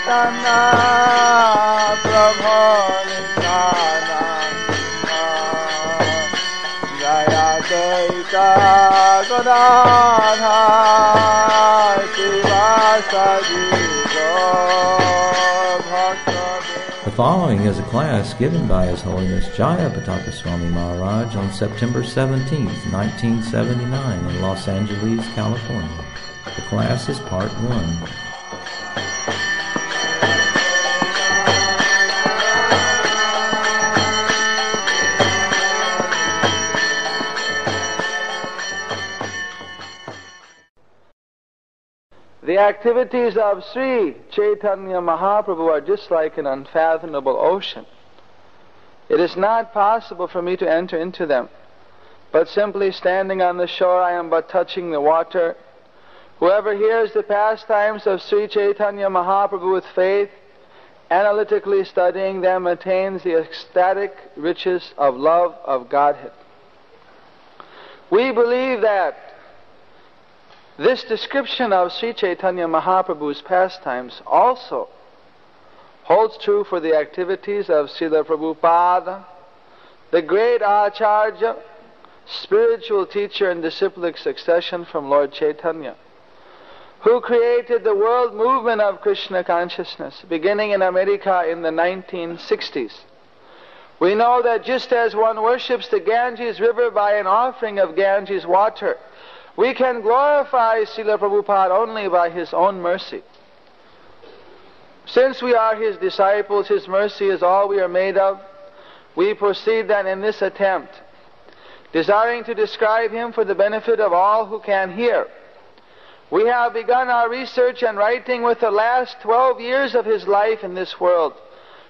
Chaitanya Prabhu Nityananda Jayapataka Swami The following is a class given by His Holiness Jayapataka Swami Maharaj on September 17, 1979 in Los Angeles, California. The class is Part 1. The activities of Sri Chaitanya Mahaprabhu are just like an unfathomable ocean. It is not possible for me to enter into them, but simply standing on the shore I am but touching the water. Whoever hears the pastimes of Sri Chaitanya Mahaprabhu with faith, analytically studying them, attains the ecstatic riches of love of Godhead. We believe that this description of Sri Chaitanya Mahaprabhu's pastimes also holds true for the activities of Srila Prabhupada, the great Acharya, spiritual teacher and disciplic succession from Lord Chaitanya, who created the world movement of Krishna consciousness, beginning in America in the 1960s. We know that just as one worships the Ganges River by an offering of Ganges water, we can glorify Srila Prabhupada only by His own mercy. Since we are His disciples, His mercy is all we are made of. We proceed then in this attempt, desiring to describe Him for the benefit of all who can hear. We have begun our research and writing with the last 12 years of His life in this world,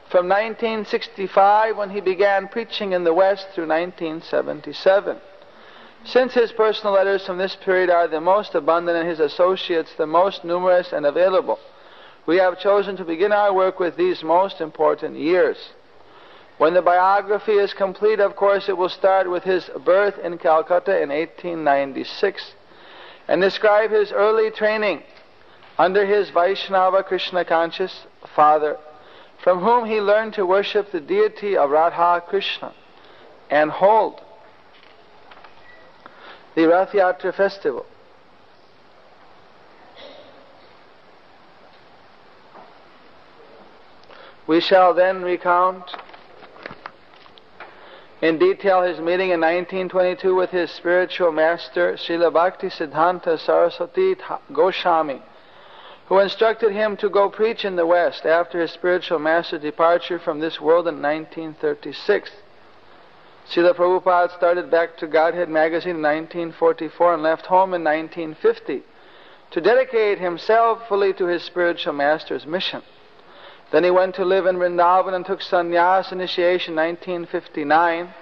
from 1965 when He began preaching in the West through 1977. Since His personal letters from this period are the most abundant and His associates the most numerous and available, we have chosen to begin our work with these most important years. When the biography is complete, of course, it will start with His birth in Calcutta in 1896 and describe His early training under His Vaishnava Krishna conscious father, from whom He learned to worship the deity of Radha Krishna and hold the Rath Yatra festival. We shall then recount in detail His meeting in 1922 with His spiritual master, Srila Bhakti Siddhanta Saraswati Goswami, who instructed him to go preach in the West after his spiritual master's departure from this world in 1936. Srila Prabhupada started Back to Godhead magazine in 1944 and left home in 1950 to dedicate himself fully to his spiritual master's mission. Then he went to live in Vrindavan and took sannyas initiation in 1959.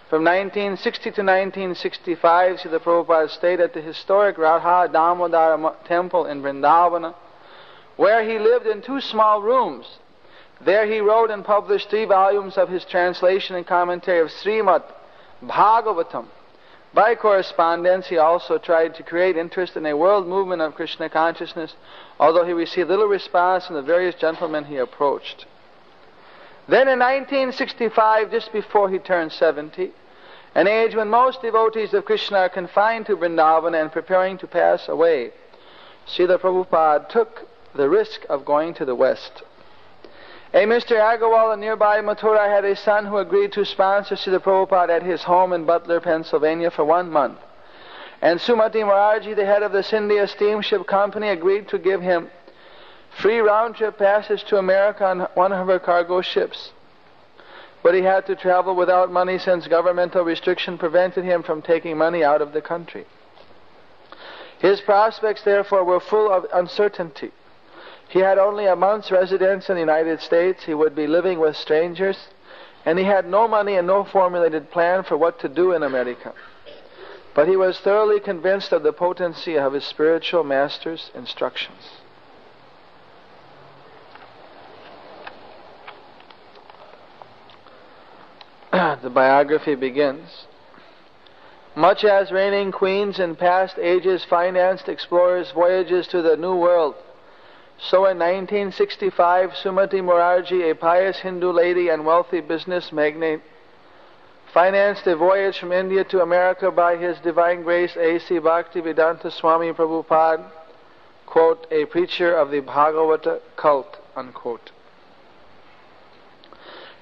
From 1960 to 1965, Srila Prabhupada stayed at the historic Radha Damodara temple in Vrindavan, where he lived in 2 small rooms. There he wrote and published 3 volumes of his translation and commentary of Srimad Bhagavatam. By correspondence, he also tried to create interest in a world movement of Krishna consciousness, although he received little response from the various gentlemen he approached. Then in 1965, just before he turned 70, an age when most devotees of Krishna are confined to Vrindavan and preparing to pass away, Srila Prabhupada took the risk of going to the West. A Mr. Agarwal in nearby Mathura had a son who agreed to sponsor Srila Prabhupada at his home in Butler, Pennsylvania for 1 month. And Sumati Maharaji, the head of the Scindia Steamship Company, agreed to give him free round-trip passage to America on one of her cargo ships. But he had to travel without money since governmental restriction prevented him from taking money out of the country. His prospects, therefore, were full of uncertainty. He had only a month's residence in the United States. He would be living with strangers, and he had no money and no formulated plan for what to do in America. But he was thoroughly convinced of the potency of his spiritual master's instructions. The biography begins. Much as reigning queens in past ages financed explorers' voyages to the New World So in 1965, Sumati Morarji, a pious Hindu lady and wealthy business magnate, financed a voyage from India to America by His Divine Grace A.C. Bhaktivedanta Swami Prabhupada, quote, a preacher of the Bhagavata cult, unquote.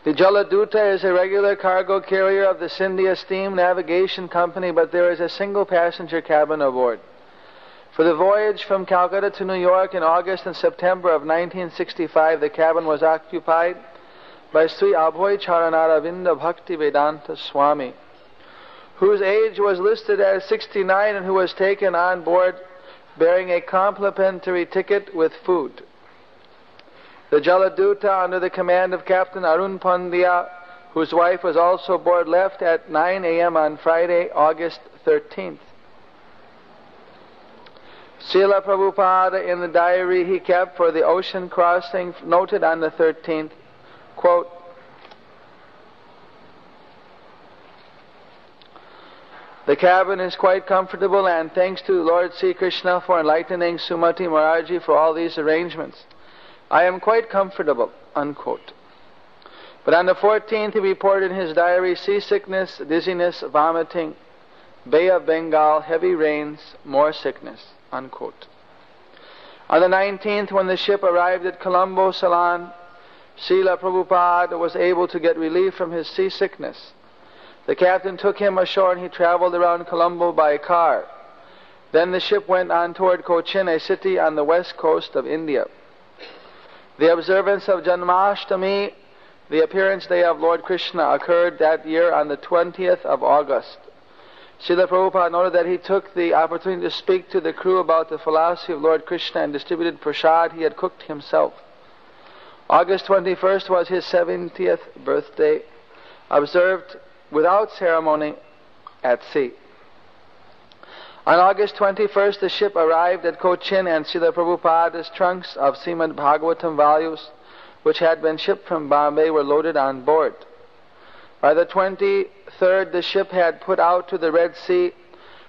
The Jaladuta is a regular cargo carrier of the Scindia Steam Navigation Company, but there is a single passenger cabin aboard. For the voyage from Calcutta to New York in August and September of 1965, the cabin was occupied by Sri Abhoy Charanaravinda Bhaktivedanta Swami, whose age was listed as 69 and who was taken on board bearing a complimentary ticket with food. The Jaladuta, under the command of Captain Arun Pandya, whose wife was also aboard, left at 9 a.m. on Friday, August 13th. Srila Prabhupada, in the diary he kept for the ocean crossing, noted on the 13th, quote, the cabin is quite comfortable, and thanks to Lord Sri Krishna for enlightening Sumati Morarji for all these arrangements, I am quite comfortable, unquote. But on the 14th he reported in his diary seasickness, dizziness, vomiting, Bay of Bengal, heavy rains, more sickness, unquote. On the 19th, when the ship arrived at Colombo, Ceylon, Srila Prabhupada was able to get relief from his seasickness. The captain took him ashore and he traveled around Colombo by car. Then the ship went on toward Cochin, a city on the west coast of India. The observance of Janmashtami, the appearance day of Lord Krishna, occurred that year on the 20th of August. Srila Prabhupada noted that he took the opportunity to speak to the crew about the philosophy of Lord Krishna and distributed prasad he had cooked himself. August 21st was his 70th birthday, observed without ceremony at sea. On August 21st, the ship arrived at Cochin, and Srila Prabhupada's trunks of Srimad Bhagavatam volumes, which had been shipped from Bombay, were loaded on board. By the 23rd, the ship had put out to the Red Sea,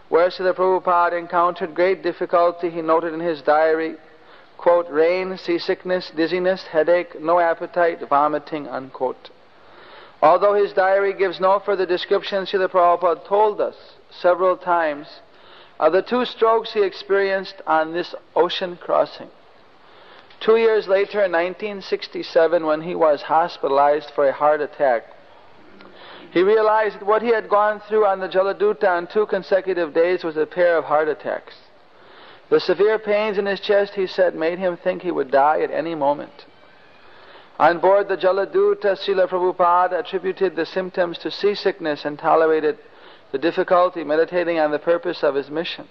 where Srila Prabhupada encountered great difficulty. He noted in his diary, quote, rain, seasickness, dizziness, headache, no appetite, vomiting, unquote. Although his diary gives no further description, Srila Prabhupada told us several times of the 2 strokes he experienced on this ocean crossing. 2 years later, in 1967, when he was hospitalized for a heart attack, he realized that what he had gone through on the Jaladuta on 2 consecutive days was a pair of heart attacks. The severe pains in his chest, he said, made him think he would die at any moment. On board the Jaladuta, Srila Prabhupada attributed the symptoms to seasickness and tolerated the difficulty meditating on the purpose of his mission.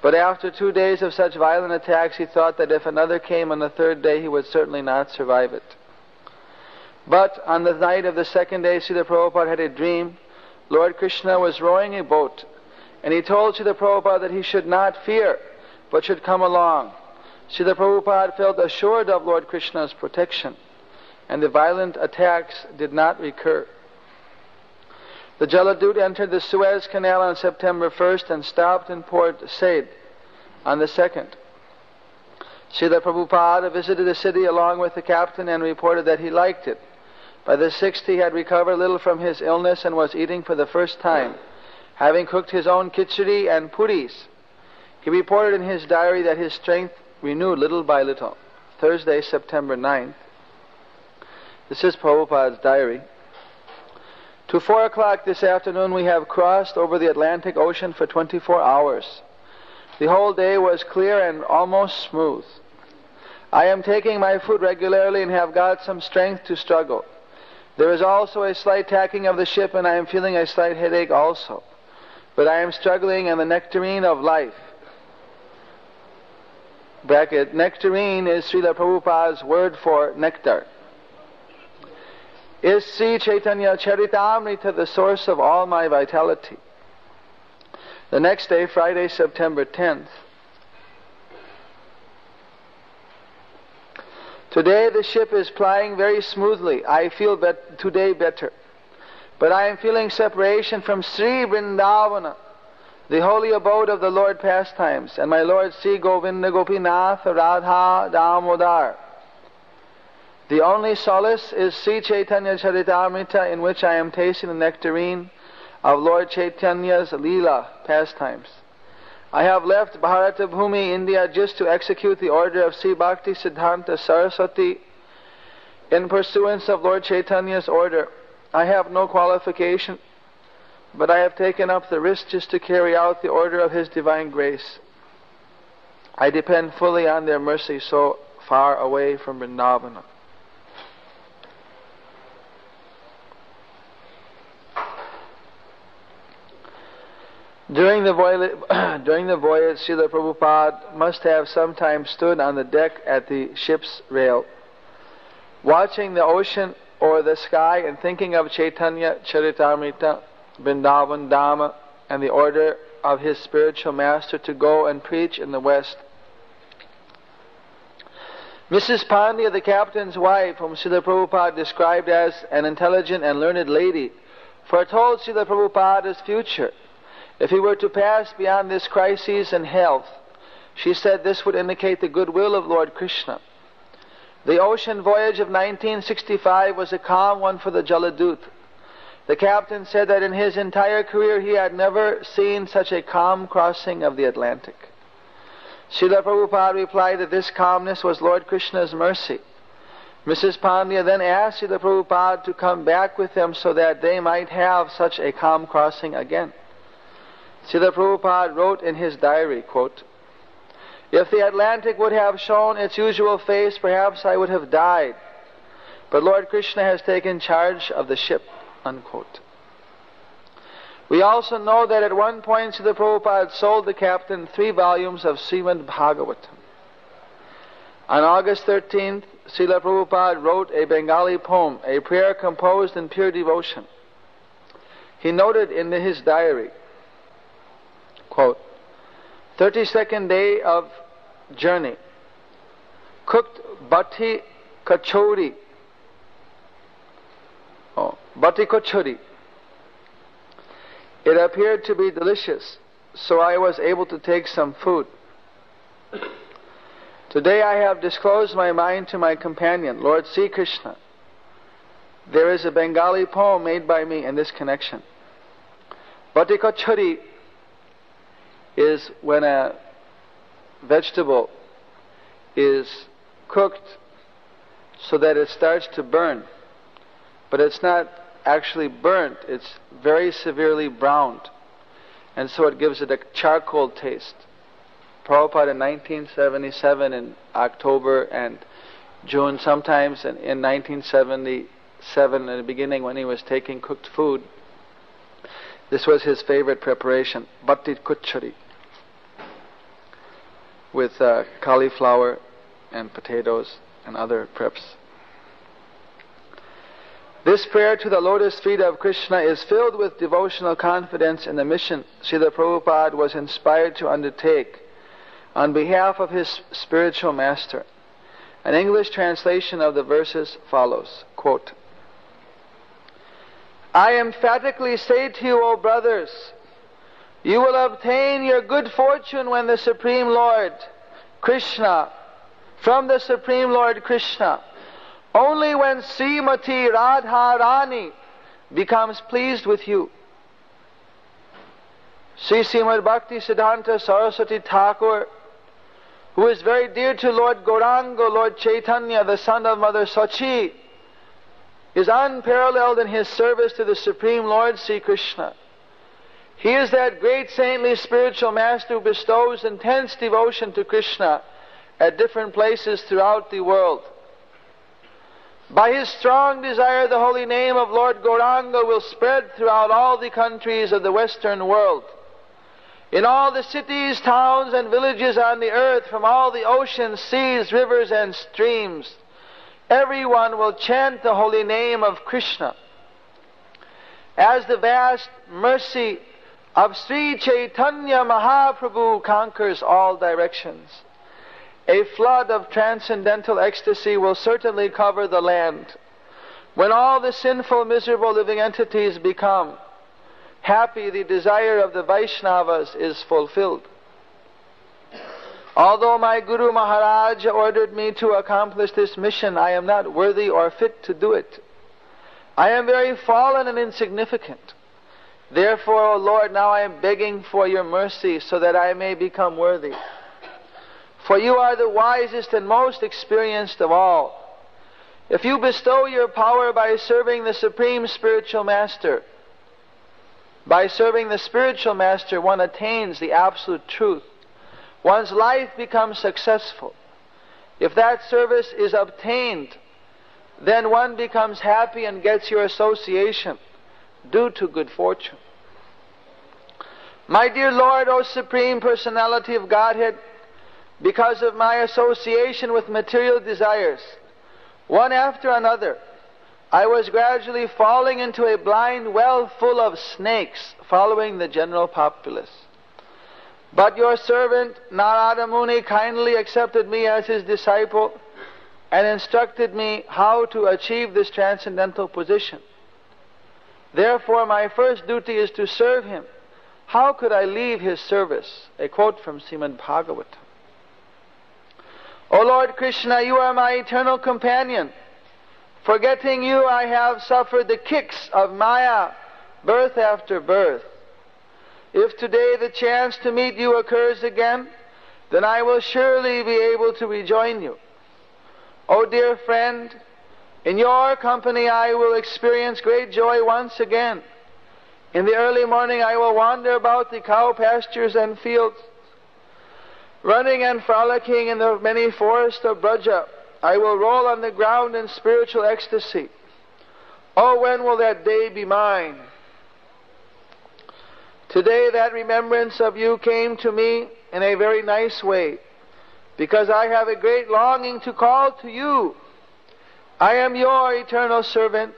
But after 2 days of such violent attacks, he thought that if another came on the 3rd day, he would certainly not survive it. But on the night of the 2nd day, Srila Prabhupada had a dream. Lord Krishna was rowing a boat, and he told Srila Prabhupada that he should not fear, but should come along. Srila Prabhupada felt assured of Lord Krishna's protection, and the violent attacks did not recur. The Jaladuta entered the Suez Canal on September 1st and stopped in Port Said on the 2nd. Srila Prabhupada visited the city along with the captain and reported that he liked it. By the 6th, he had recovered a little from his illness and was eating for the first time, having cooked his own khichdi and puris. He reported in his diary that his strength renewed little by little. Thursday, September 9th. This is Prabhupada's diary. To 4 o'clock this afternoon, we have crossed over the Atlantic Ocean for 24 hours. The whole day was clear and almost smooth. I am taking my food regularly and have got some strength to struggle. There is also a slight tacking of the ship, and I am feeling a slight headache also. But I am struggling in the nectarine of life. Bracket, nectarine is Srila Prabhupada's word for nectar. Is Sri Chaitanya Charitamrita the source of all my vitality? The next day, Friday, September 10th. Today the ship is plying very smoothly. I feel today better. But I am feeling separation from Sri Vrindavana. the holy abode of the Lord Pastimes, and my Lord Sri Govinda Gopinath Radha Damodar. The only solace is Sri Chaitanya Charitamrita, in which I am tasting the nectarine of Lord Chaitanya's Leela pastimes. I have left Bharata Bhumi, India, just to execute the order of Sri Bhakti Siddhanta Saraswati in pursuance of Lord Chaitanya's order. I have no qualification, but I have taken up the risk just to carry out the order of His divine grace. I depend fully on their mercy so far away from Vrindavana. During the voyage, Srila Prabhupada must have sometimes stood on the deck at the ship's rail, watching the ocean or the sky and thinking of Chaitanya Charitamrita, Vrindavan Dhamma, and the order of his spiritual master to go and preach in the West. Mrs. Pandya, the captain's wife, whom Srila Prabhupada described as an intelligent and learned lady, foretold Srila Prabhupada's future. If he were to pass beyond this crisis in health, she said this would indicate the goodwill of Lord Krishna. The ocean voyage of 1965 was a calm one for the Jaladut. The captain said that in his entire career he had never seen such a calm crossing of the Atlantic. Srila Prabhupada replied that this calmness was Lord Krishna's mercy. Mrs. Pandya then asked Srila Prabhupada to come back with them so that they might have such a calm crossing again. Srila Prabhupada wrote in his diary, quote, "If the Atlantic would have shown its usual face, perhaps I would have died. But Lord Krishna has taken charge of the ship," unquote. We also know that at one point Srila Prabhupada sold the captain 3 volumes of Srimad Bhagavatam. On August 13th, Srila Prabhupada wrote a Bengali poem, a prayer composed in pure devotion. He noted in his diary, quote, 32nd day of journey, cooked bati kachori. Bati kachori. It appeared to be delicious, so I was able to take some food. Today I have disclosed my mind to my companion, Lord Sri Krishna. There is a Bengali poem made by me in this connection. Bati kachori is when a vegetable is cooked so that it starts to burn, but it's not actually burnt, it's very severely browned, and so it gives it a charcoal taste. Prabhupada in 1977 in October and June sometimes, and in 1977 in the beginning when he was taking cooked food, this was his favorite preparation, batti kuchari, with cauliflower and potatoes and other preps. This prayer to the lotus feet of Krishna is filled with devotional confidence in the mission Srila Prabhupada was inspired to undertake on behalf of his spiritual master. An English translation of the verses follows, quote, "I emphatically say to you, O brothers, you will obtain your good fortune when the Supreme Lord Krishna, from the Supreme Lord Krishna, only when Srimati Radharani becomes pleased with you." Sri Srimad Bhakti Siddhanta Saraswati Thakur, who is very dear to Lord Gauranga, Lord Chaitanya, the son of Mother Sachi, is unparalleled in his service to the Supreme Lord Sri Krishna. He is that great saintly spiritual master who bestows intense devotion to Krishna at different places throughout the world. By his strong desire, the holy name of Lord Gauranga will spread throughout all the countries of the Western world. In all the cities, towns, and villages on the earth, from all the oceans, seas, rivers, and streams, everyone will chant the holy name of Krishna. As the vast mercy of Sri Chaitanya Mahaprabhu conquers all directions, a flood of transcendental ecstasy will certainly cover the land. When all the sinful, miserable living entities become happy the desire of the Vaishnavas is fulfilled. Although my Guru Maharaj ordered me to accomplish this mission, I am not worthy or fit to do it. I am very fallen and insignificant. Therefore, O Lord, now I am begging for your mercy so that I may become worthy. For you are the wisest and most experienced of all. If you bestow your power by serving the Supreme Spiritual Master, by serving the Spiritual Master, one attains the absolute truth. One's life becomes successful. If that service is obtained, then one becomes happy and gets your association due to good fortune. My dear Lord, O Supreme Personality of Godhead, because of my association with material desires, one after another, I was gradually falling into a blind well full of snakes, following the general populace. But your servant Narada Muni kindly accepted me as his disciple and instructed me how to achieve this transcendental position. Therefore, my first duty is to serve him. How could I leave his service? A quote from Srimad Bhagavatam. O Lord Krishna, you are my eternal companion. Forgetting you, I have suffered the kicks of Maya, birth after birth. If today the chance to meet you occurs again, then I will surely be able to rejoin you. O dear friend, in your company I will experience great joy once again. In the early morning I will wander about the cow pastures and fields, running and frolicking in the many forests of Braja. I will roll on the ground in spiritual ecstasy. Oh, when will that day be mine? Today that remembrance of you came to me in a very nice way, because I have a great longing to call to you. I am your eternal servant,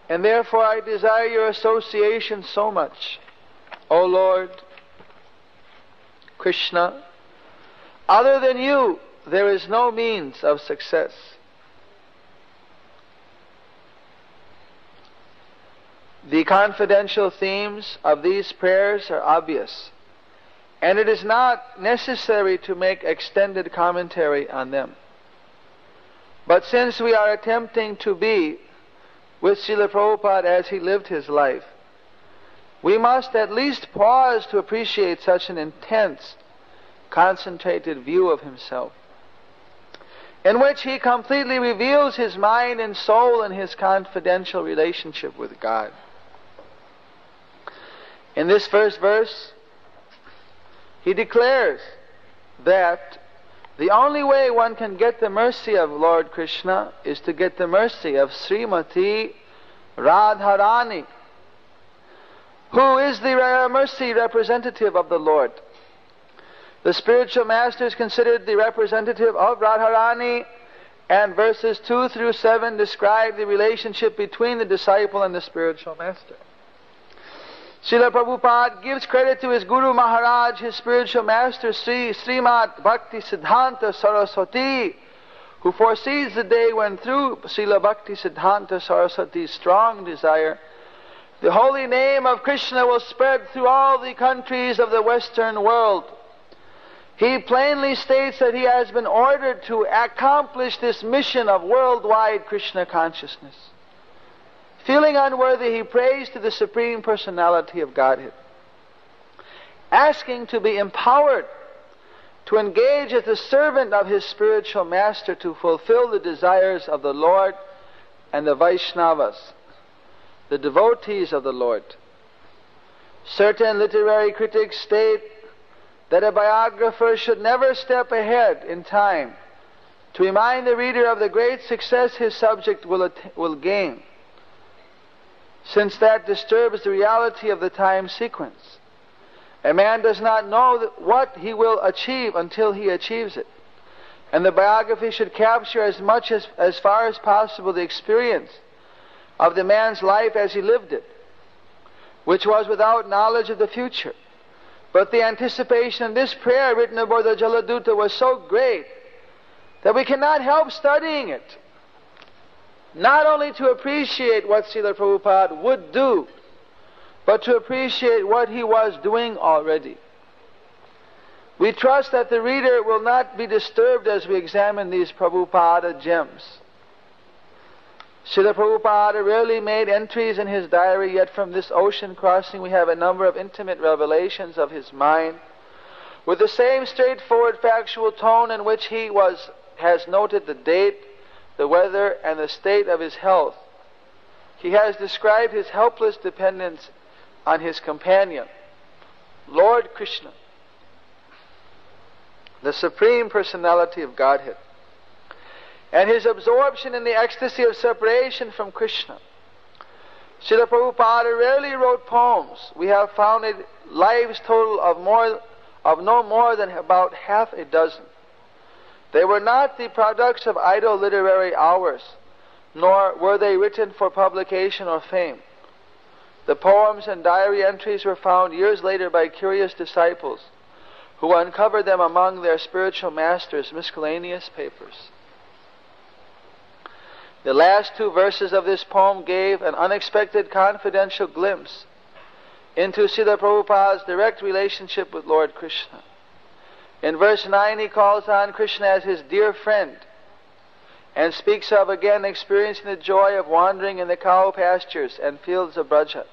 and therefore I desire your association so much. O Lord Krishna, other than you, there is no means of success. The confidential themes of these prayers are obvious, and it is not necessary to make extended commentary on them. But since we are attempting to be with Srila Prabhupada as he lived his life, we must at least pause to appreciate such an intense, concentrated view of himself, in which he completely reveals his mind and soul in his confidential relationship with God. In this first verse, he declares that the only way one can get the mercy of Lord Krishna is to get the mercy of Srimati Radharani, who is the mercy representative of the Lord. The spiritual master is considered the representative of Radharani, and verses 2 through 7 describe the relationship between the disciple and the spiritual master. Srila Prabhupada gives credit to his Guru Maharaj, his spiritual master, Srimad Bhakti Siddhanta Saraswati, who foresees the day when through Srila Bhakti Siddhanta Saraswati's strong desire, the holy name of Krishna will spread through all the countries of the Western world. He plainly states that he has been ordered to accomplish this mission of worldwide Krishna consciousness. Feeling unworthy, he prays to the Supreme Personality of Godhead, asking to be empowered to engage as the servant of his spiritual master to fulfill the desires of the Lord and the Vaishnavas, the devotees of the Lord. Certain literary critics state that a biographer should never step ahead in time to remind the reader of the great success his subject will gain, since that disturbs the reality of the time sequence. A man does not know what he will achieve until he achieves it. And the biography should capture as far as possible the experience of the man's life as he lived it, which was without knowledge of the future. But the anticipation in this prayer written aboard the Jaladuta was so great that we cannot help studying it, not only to appreciate what Srila Prabhupada would do, but to appreciate what he was doing already. We trust that the reader will not be disturbed as we examine these Prabhupada gems. Srila Prabhupada rarely made entries in his diary, yet from this ocean crossing we have a number of intimate revelations of his mind, with the same straightforward factual tone in which he has noted the date, the weather, and the state of his health. He has described his helpless dependence on his companion, Lord Krishna, the Supreme Personality of Godhead, and his absorption in the ecstasy of separation from Krishna. Srila Prabhupada rarely wrote poems. We have founded lives total of no more than about half a dozen. They were not the products of idle literary hours, nor were they written for publication or fame. The poems and diary entries were found years later by curious disciples who uncovered them among their spiritual masters' miscellaneous papers. The last two verses of this poem gave an unexpected confidential glimpse into Srila Prabhupada's direct relationship with Lord Krishna. In verse 9 he calls on Krishna as his dear friend and speaks of again experiencing the joy of wandering in the cow pastures and fields of Braja.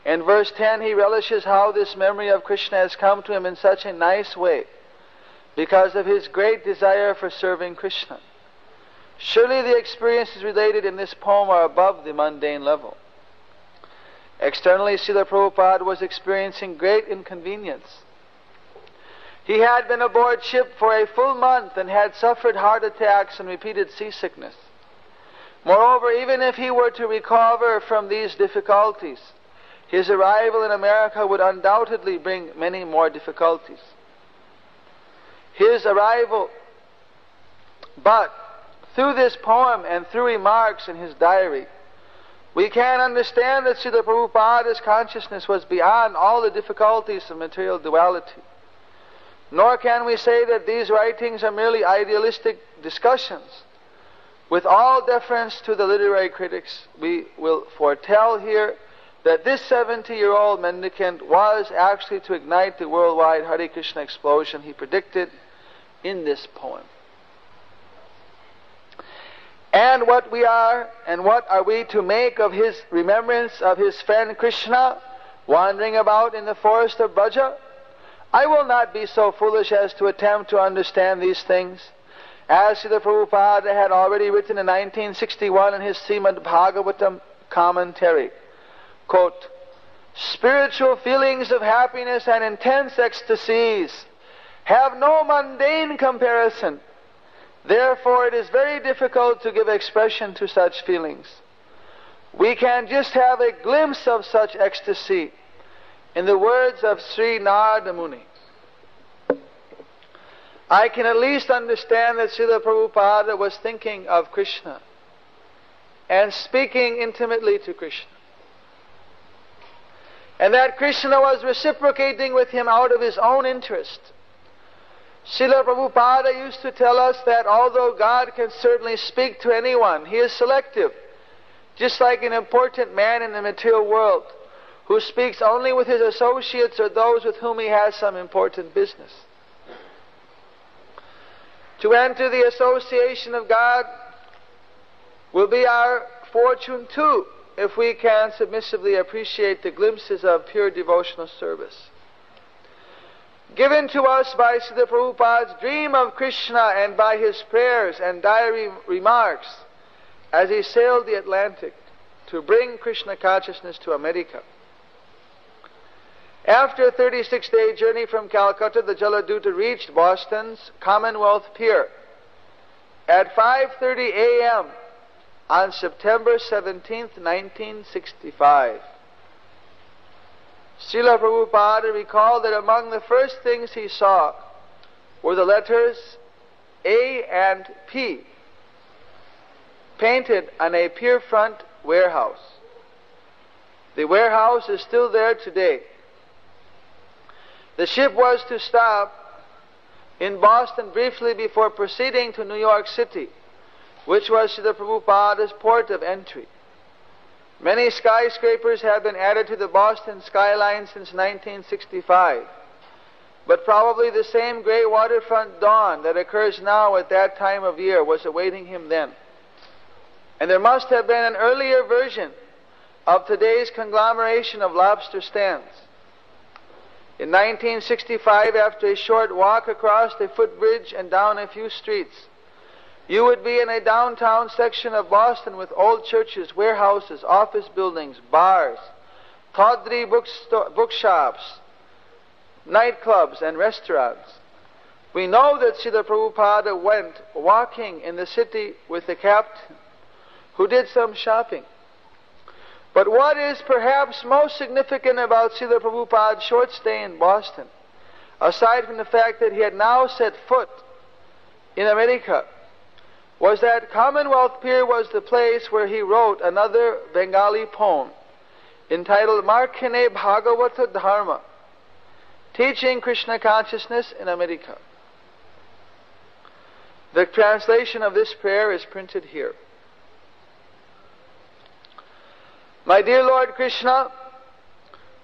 In verse 10 he relishes how this memory of Krishna has come to him in such a nice way because of his great desire for serving Krishna. Surely the experiences related in this poem are above the mundane level. Externally, Srila Prabhupada was experiencing great inconvenience. He had been aboard ship for a full month and had suffered heart attacks and repeated seasickness. Moreover, even if he were to recover from these difficulties, his arrival in America would undoubtedly bring many more difficulties. But through this poem and through remarks in his diary, we can understand that Srila Prabhupada's consciousness was beyond all the difficulties of material duality. Nor can we say that these writings are merely idealistic discussions. With all deference to the literary critics, we will foretell here that this 70-year-old mendicant was actually to ignite the worldwide Hare Krishna explosion he predicted in this poem. And what are we to make of his remembrance of his friend Krishna wandering about in the forest of Braja? I will not be so foolish as to attempt to understand these things. As Srila Prabhupada had already written in 1961 in his Srimad Bhagavatam commentary, quote, "Spiritual feelings of happiness and intense ecstasies have no mundane comparison. Therefore, it is very difficult to give expression to such feelings. We can just have a glimpse of such ecstasy in the words of Sri Narada Muni. I can at least understand that Srila Prabhupada was thinking of Krishna and speaking intimately to Krishna, and that Krishna was reciprocating with him out of his own interest. Srila Prabhupada used to tell us that although God can certainly speak to anyone, He is selective, just like an important man in the material world who speaks only with his associates or those with whom he has some important business. To enter the association of God will be our fortune too, if we can submissively appreciate the glimpses of pure devotional service given to us by Srila Prabhupada's dream of Krishna and by his prayers and diary remarks as he sailed the Atlantic to bring Krishna consciousness to America. After a 36-day journey from Calcutta, the Jaladuta reached Boston's Commonwealth Pier at 5:30 a.m. on September 17th, 1965. Srila Prabhupada recalled that among the first things he saw were the letters A and P painted on a pier front warehouse. The warehouse is still there today. The ship was to stop in Boston briefly before proceeding to New York City, which was Srila Prabhupada's port of entry. Many skyscrapers have been added to the Boston skyline since 1965. But probably the same great waterfront dawn that occurs now at that time of year was awaiting him then. And there must have been an earlier version of today's conglomeration of lobster stands. In 1965, after a short walk across a footbridge and down a few streets, you would be in a downtown section of Boston with old churches, warehouses, office buildings, bars, tawdry bookshops, nightclubs, and restaurants. We know that Srila Prabhupada went walking in the city with the captain, who did some shopping. But what is perhaps most significant about Srila Prabhupada's short stay in Boston, aside from the fact that he had now set foot in America, was that Commonwealth Pier was the place where he wrote another Bengali poem entitled Markane Bhagavata Dharma, Teaching Krishna Consciousness in America. The translation of this prayer is printed here. My dear Lord Krishna,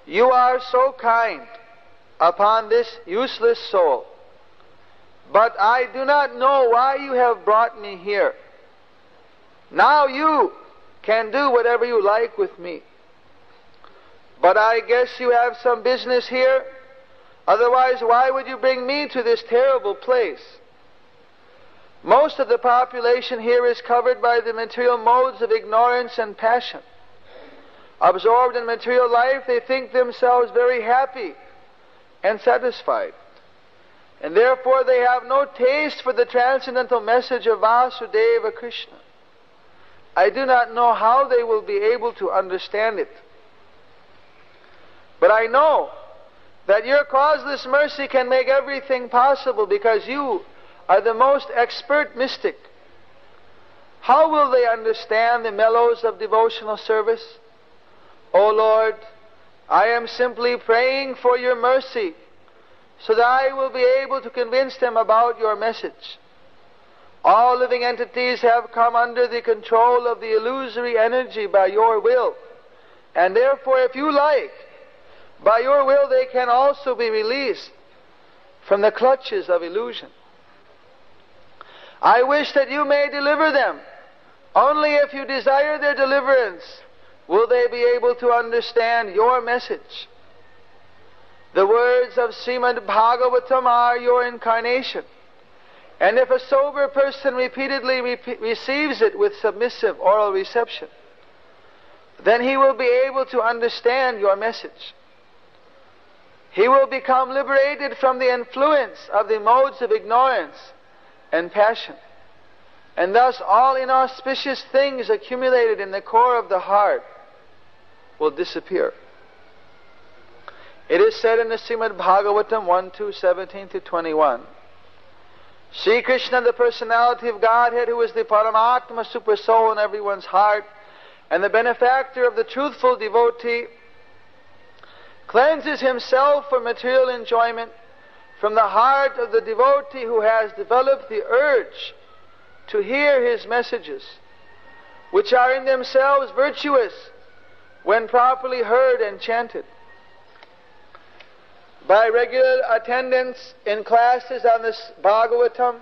you are so kind upon this useless soul, but I do not know why you have brought me here. Now you can do whatever you like with me. But I guess you have some business here. Otherwise, why would you bring me to this terrible place? Most of the population here is covered by the material modes of ignorance and passion. Absorbed in material life, they think themselves very happy and satisfied. And therefore they have no taste for the transcendental message of Vasudeva Krishna. I do not know how they will be able to understand it. But I know that your causeless mercy can make everything possible because you are the most expert mystic. How will they understand the mellows of devotional service? O Lord, I am simply praying for your mercy so that I will be able to convince them about your message. All living entities have come under the control of the illusory energy by your will. And therefore, if you like, by your will they can also be released from the clutches of illusion. I wish that you may deliver them. Only if you desire their deliverance will they be able to understand your message. The words of Srimad Bhagavatam are your incarnation. And if a sober person repeatedly receives it with submissive oral reception, then he will be able to understand your message. He will become liberated from the influence of the modes of ignorance and passion. And thus all inauspicious things accumulated in the core of the heart will disappear. It is said in the Srimad Bhagavatam 1:17-21, Sri Krishna, the personality of Godhead, who is the Paramatma super soul in everyone's heart, and the benefactor of the truthful devotee, cleanses himself from material enjoyment from the heart of the devotee who has developed the urge to hear his messages, which are in themselves virtuous when properly heard and chanted. By regular attendance in classes on the Bhagavatam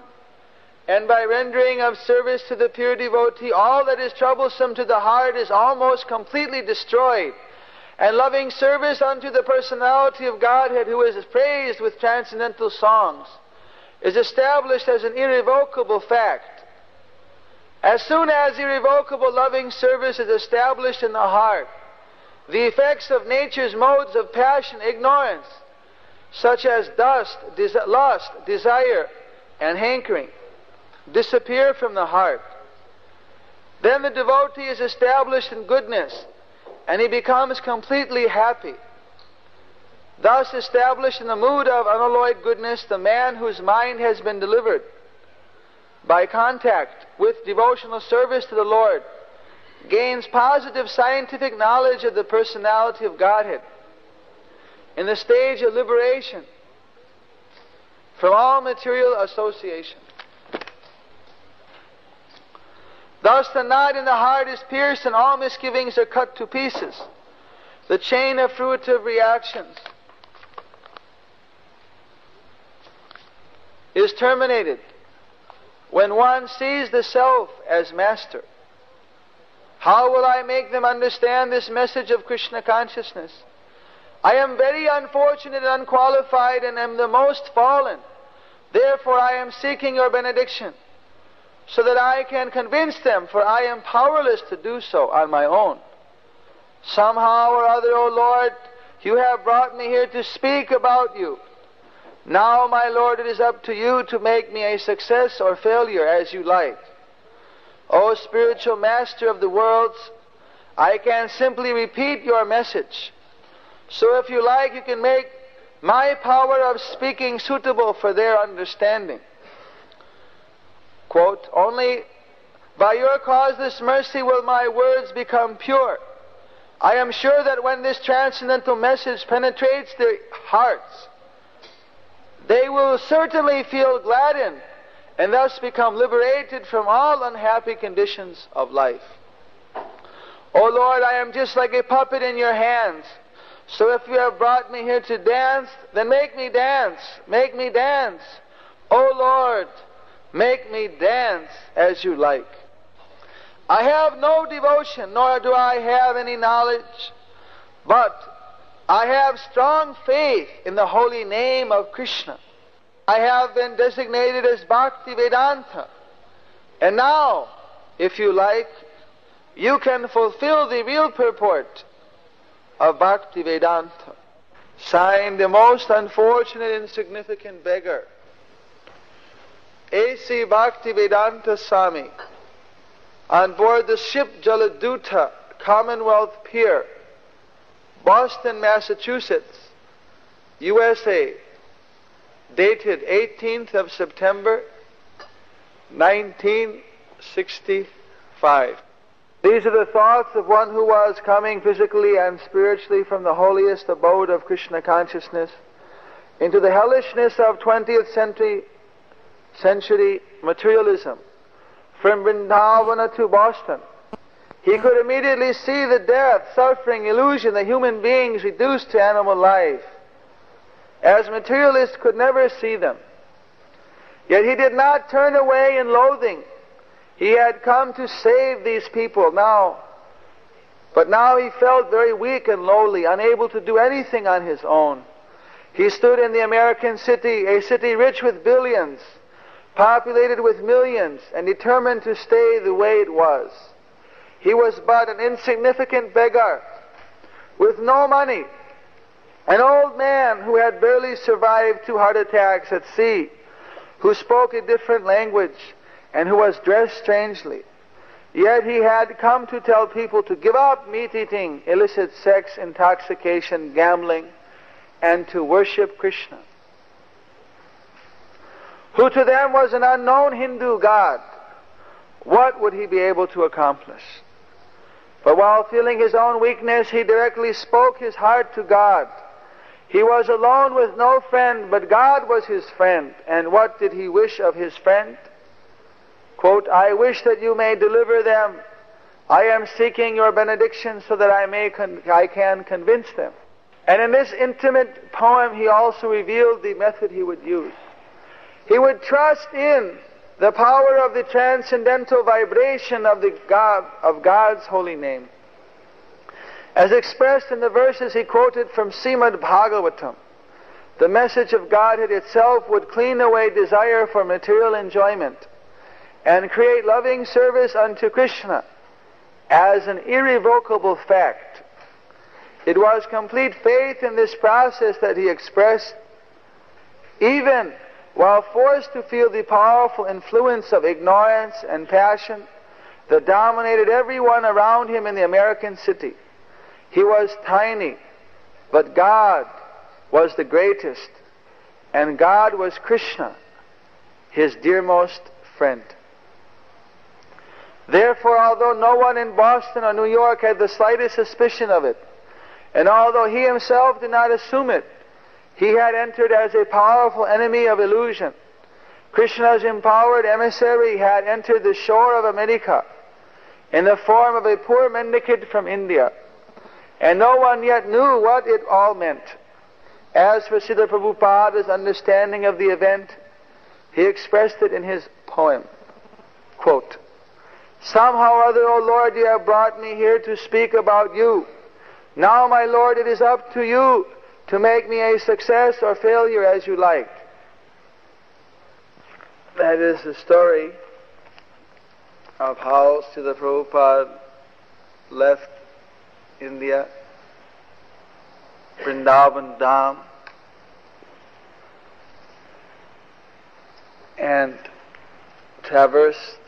and by rendering of service to the pure devotee, all that is troublesome to the heart is almost completely destroyed. And loving service unto the personality of Godhead, who is praised with transcendental songs, is established as an irrevocable fact. As soon as irrevocable loving service is established in the heart, the effects of nature's modes of passion, ignorance, such as lust, desire, and hankering, disappear from the heart. Then the devotee is established in goodness, and he becomes completely happy. Thus established in the mood of unalloyed goodness, the man whose mind has been delivered by contact with devotional service to the Lord gains positive scientific knowledge of the personality of Godhead in the stage of liberation from all material association. Thus the knot in the heart is pierced and all misgivings are cut to pieces. The chain of fruitive reactions is terminated when one sees the self as master. How will I make them understand this message of Krishna consciousness? I am very unfortunate and unqualified and am the most fallen. Therefore I am seeking your benediction so that I can convince them, for I am powerless to do so on my own. Somehow or other, O Lord, you have brought me here to speak about you. Now, my Lord, it is up to you to make me a success or failure as you like. O spiritual master of the worlds, I can simply repeat your message. So if you like, you can make my power of speaking suitable for their understanding. Quote, only by your cause this mercy will my words become pure. I am sure that when this transcendental message penetrates their hearts, they will certainly feel gladdened and thus become liberated from all unhappy conditions of life. O Lord, I am just like a puppet in your hands. So if you have brought me here to dance, then make me dance. Make me dance. O Lord, make me dance as you like. I have no devotion, nor do I have any knowledge, but I have strong faith in the holy name of Krishna. I have been designated as Bhakti Vedanta. And now, if you like, you can fulfill the real purport of Bhakti Vedanta. Signed, the most unfortunate and insignificant beggar, A.C. Bhakti Vedanta Swami, on board the ship Jaladuta, Commonwealth Pier, Boston, Massachusetts, USA, dated 18th of September, 1965. These are the thoughts of one who was coming physically and spiritually from the holiest abode of Krishna consciousness into the hellishness of 20th century materialism. From Vrindavana to Boston, he could immediately see the death, suffering, illusion, the human beings reduced to animal life, as materialists could never see them. Yet he did not turn away in loathing. He had come to save these people but now he felt very weak and lowly, unable to do anything on his own. He stood in the American city, a city rich with billions, populated with millions, and determined to stay the way it was. He was but an insignificant beggar with no money, an old man who had barely survived 2 heart attacks at sea, who spoke a different language, and who was dressed strangely. Yet he had come to tell people to give up meat-eating, illicit sex, intoxication, gambling, and to worship Krishna, who to them was an unknown Hindu god. What would he be able to accomplish? But while feeling his own weakness, he directly spoke his heart to God. He was alone with no friend, but God was his friend. And what did he wish of his friend? Quote, I wish that you may deliver them. I am seeking your benediction so that I can convince them. And in this intimate poem, he also revealed the method he would use. He would trust in the power of the transcendental vibration of God's holy name, as expressed in the verses he quoted from Srimad Bhagavatam. The message of Godhead itself would clean away desire for material enjoyment and create loving service unto Krishna as an irrevocable fact. It was complete faith in this process that he expressed, even while forced to feel the powerful influence of ignorance and passion that dominated everyone around him in the American city. He was tiny, but God was the greatest, and God was Krishna, his dearmost friend. Therefore, although no one in Boston or New York had the slightest suspicion of it, and although he himself did not assume it, he had entered as a powerful enemy of illusion. Krishna's empowered emissary had entered the shore of America in the form of a poor mendicant from India, and no one yet knew what it all meant. As for Srila Prabhupada's understanding of the event, he expressed it in his poem. Quote, "Somehow or other, O Lord, you have brought me here to speak about you. Now, my Lord, it is up to you to make me a success or failure as you like." That is the story of how Srila Prabhupada left India, Vrindavan Dham, and traversed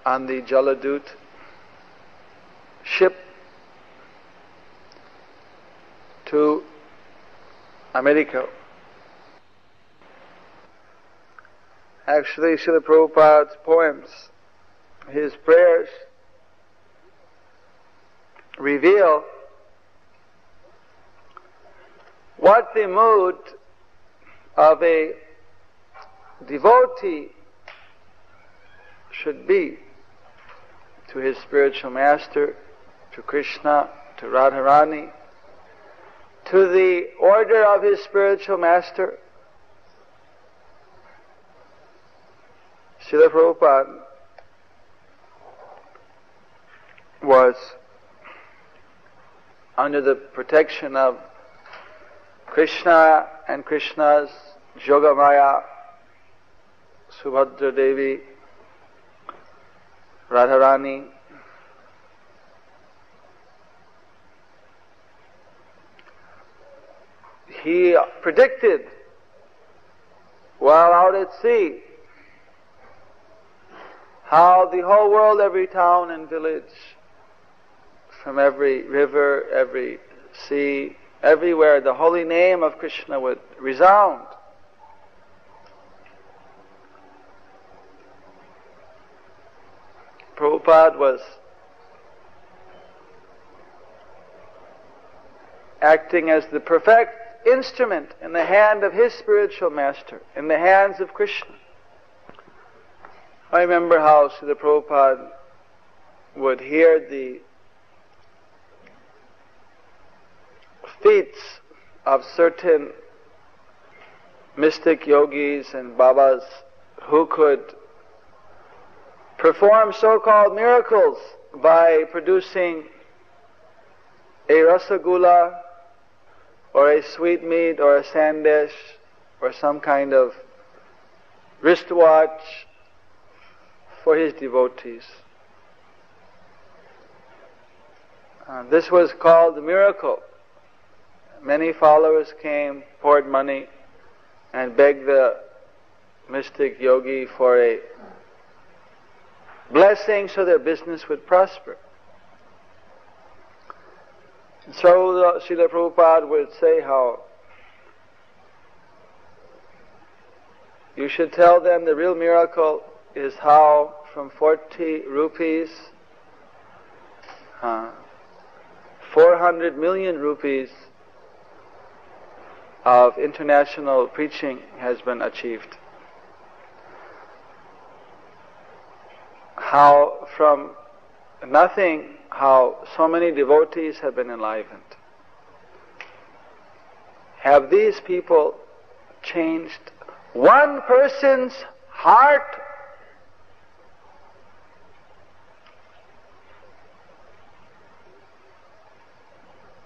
on the Jaladut ship to America. Actually, Srila Prabhupada's poems, his prayers, reveal what the mood of a devotee should be to his spiritual master, to Krishna, to Radharani, to the order of his spiritual master. Srila Prabhupada was under the protection of Krishna and Krishna's Yogamaya, Subhadra Devi, Radharani. He predicted while out at sea how the whole world, every town and village, from every river, every sea, everywhere, the holy name of Krishna would resound. Prabhupada was acting as the perfect instrument in the hand of his spiritual master, in the hands of Krishna. I remember how Srila Prabhupada would hear the feats of certain mystic yogis and babas who could perform so-called miracles by producing a rasagula or a sweetmeat or a sandesh or some kind of wristwatch for his devotees. This was called the miracle. Many followers came, poured money, and begged the mystic yogi for a blessing so their business would prosper. And so Srila Prabhupada would say how you should tell them the real miracle is how from 40 rupees, 400 million rupees of international preaching has been achieved. How from nothing, how so many devotees have been enlivened. Have these people changed one person's heart?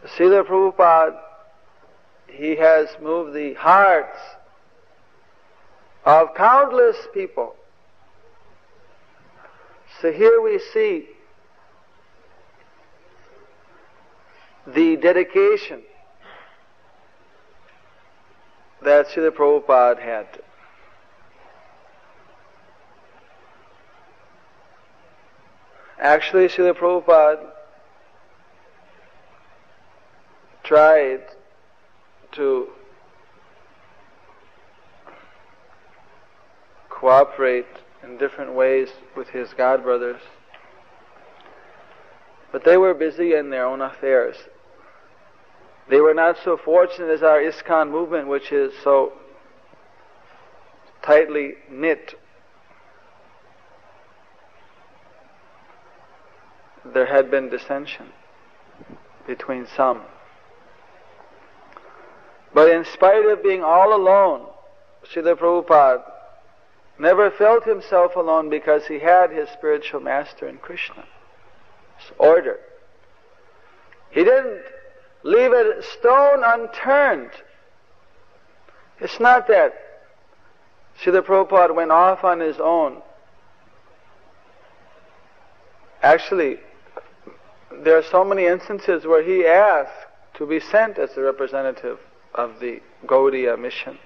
Srila Prabhupada, he has moved the hearts of countless people. So here we see the dedication that Srila Prabhupada had. Actually, Srila Prabhupada tried to cooperate in different ways with his god brothers, but they were busy in their own affairs. They were not so fortunate as our ISKCON movement, which is so tightly knit. there had been dissension between some. But in spite of being all alone, Srila Prabhupada never felt himself alone because he had his spiritual master in Krishna. His order. He didn't leave a stone unturned. It's not that Srila Prabhupada went off on his own. Actually, there are so many instances where he asked to be sent as the representative of the Gaudiya mission,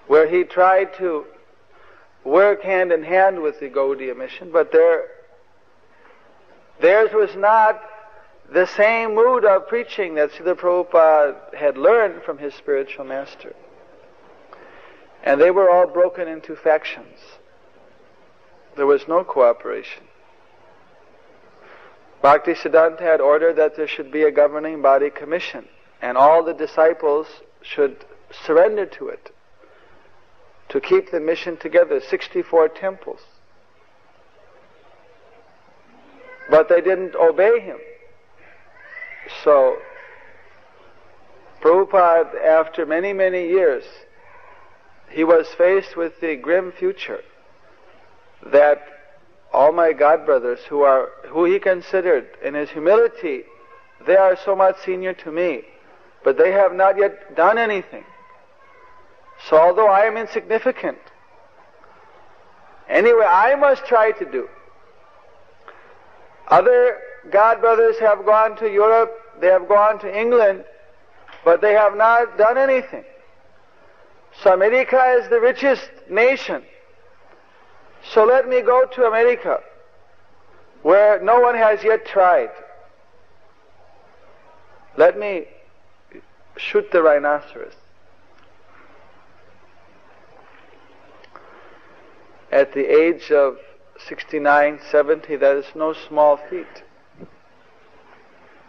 where he tried to work hand in hand with the Gaudiya mission, but theirs was not the same mood of preaching that Srila Prabhupada had learned from his spiritual master. And they were all broken into factions. There was no cooperation. Bhaktisiddhanta had ordered that there should be a governing body commission, and all the disciples should surrender to it to keep the mission together, 64 temples. But they didn't obey him. So, Prabhupada, after many, many years, he was faced with the grim future that all my godbrothers who he considered in his humility, they are so much senior to me, but they have not yet done anything. So although I am insignificant, anyway, I must try to do. Other godbrothers have gone to Europe, they have gone to England, but they have not done anything. So America is the richest nation. So let me go to America, where no one has yet tried. Let me shoot the rhinoceros. At the age of 69, 70, that is no small feat.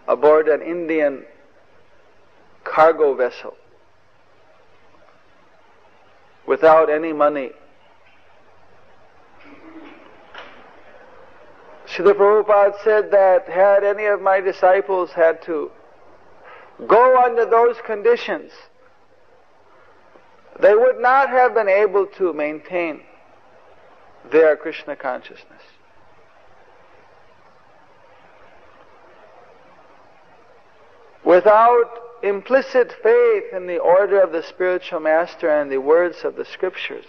Aboard an Indian cargo vessel, without any money. Srila Prabhupada said that had any of my disciples had to go under those conditions, they would not have been able to maintain their Krishna consciousness. Without implicit faith in the order of the spiritual master and the words of the scriptures,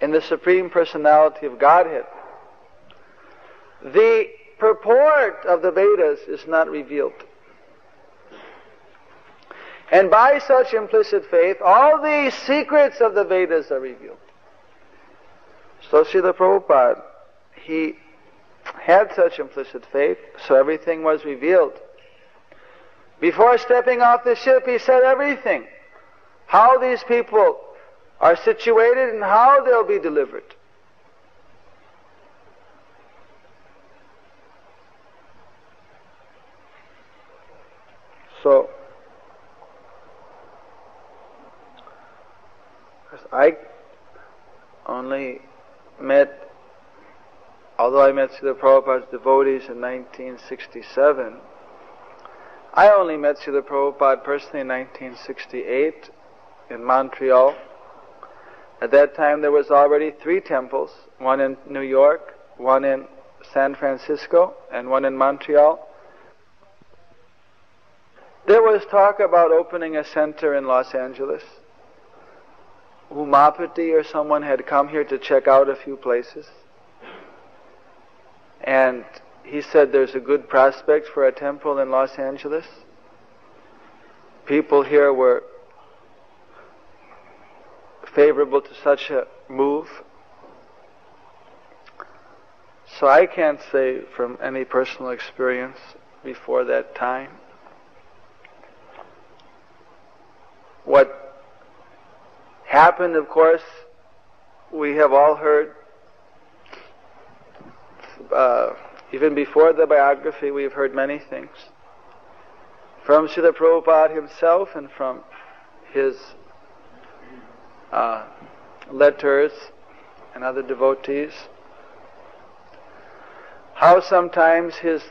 in the Supreme Personality of Godhead, the purport of the Vedas is not revealed. And by such implicit faith, all the secrets of the Vedas are revealed. So Srila Prabhupada, he had such implicit faith, so everything was revealed. Before stepping off the ship, he said everything. How these people are situated and how they'll be delivered. So, I only met, although I met Srila Prabhupada's devotees in 1967, I only met Srila Prabhupada personally in 1968 in Montreal. At that time there was already 3 temples, one in New York, one in San Francisco, and one in Montreal. There was talk about opening a center in Los Angeles. Umapati or someone had come here to check out a few places. And he said there's a good prospect for a temple in Los Angeles. People here were favorable to such a move. So I can't say from any personal experience before that time. What happened, of course, we have all heard. Even before the biography, we've heard many things. From Srila Prabhupada himself and from his letters and other devotees, how sometimes his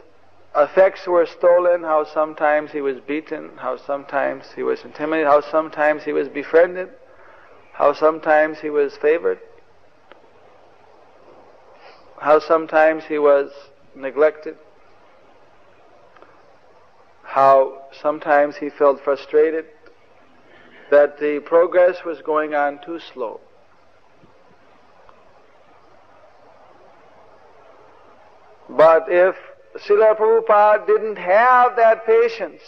effects were stolen, how sometimes he was beaten, how sometimes he was intimidated, how sometimes he was befriended, how sometimes he was favored, how sometimes he was neglected, how sometimes he felt frustrated that the progress was going on too slow. But if Srila Prabhupada didn't have that patience,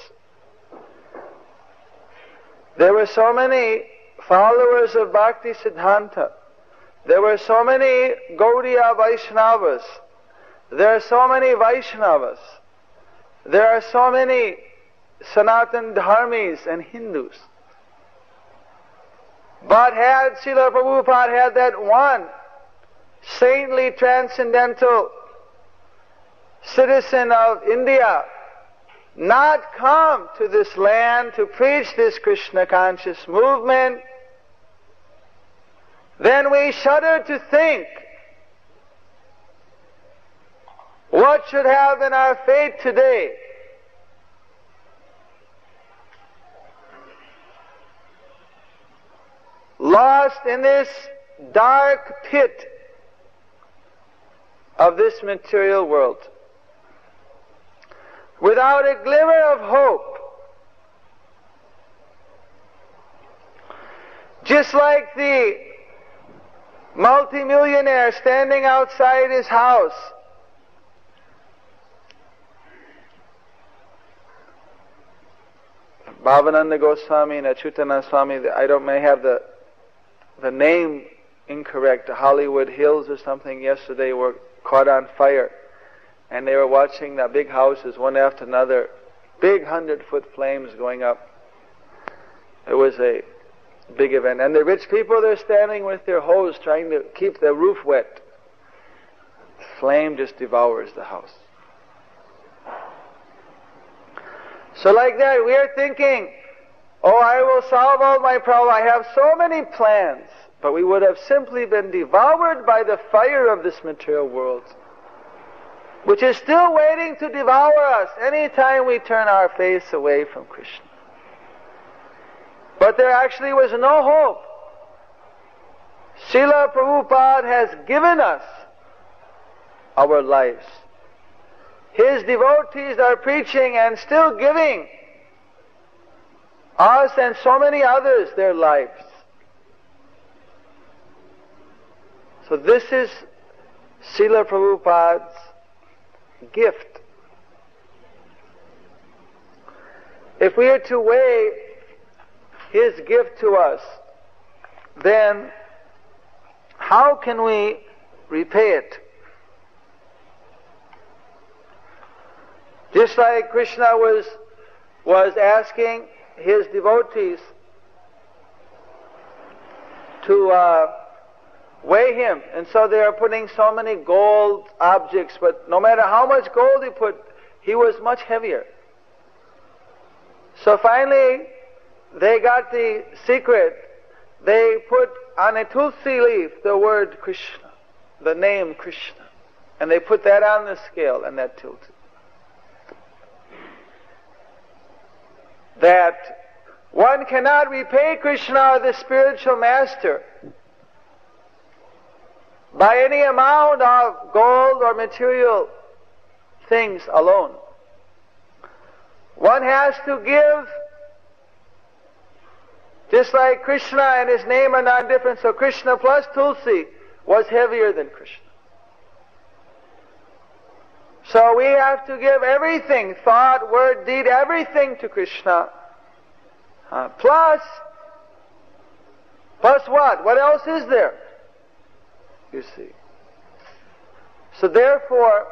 there were so many followers of Bhakti Siddhanta, there were so many Gaudiya Vaishnavas, there are so many Vaishnavas, there are so many Sanatan Dharmis and Hindus. But had Srila Prabhupada had that one saintly transcendental citizen of India not come to this land to preach this Krishna conscious movement, then we shudder to think what should have been our fate today. Lost in this dark pit of this material world, without a glimmer of hope, just like the multimillionaire standing outside his house, Bhavananda Goswami and Achyutananda Swami, I may have the name incorrect, the Hollywood Hills or something, yesterday were caught on fire. And they were watching the big houses, one after another, big 100-foot flames going up. It was a big event. And the rich people, they're standing with their hose trying to keep the roof wet. The flame just devours the house. So like that, we are thinking, oh, I will solve all my problems. I have so many plans. But we would have simply been devoured by the fire of this material world, which is still waiting to devour us any time we turn our face away from Krishna. But there actually was no hope. Srila Prabhupada has given us our lives. His devotees are preaching and still giving us and so many others their lives. So this is Srila Prabhupada's gift. If we are to weigh his gift to us, then how can we repay it? Just like Krishna was asking his devotees to weigh him, and so they are putting so many gold objects, but no matter how much gold he put, he was much heavier. So finally, they got the secret. They put on a tulsi leaf the word Krishna, the name Krishna, and they put that on the scale, and that tilted. That one cannot repay Krishna or the spiritual master by any amount of gold or material things alone. One has to give, just like Krishna and his name are not different, so Krishna plus Tulsi was heavier than Krishna. So we have to give everything, thought, word, deed, everything to Krishna. Plus what? What else is there? You see. So therefore,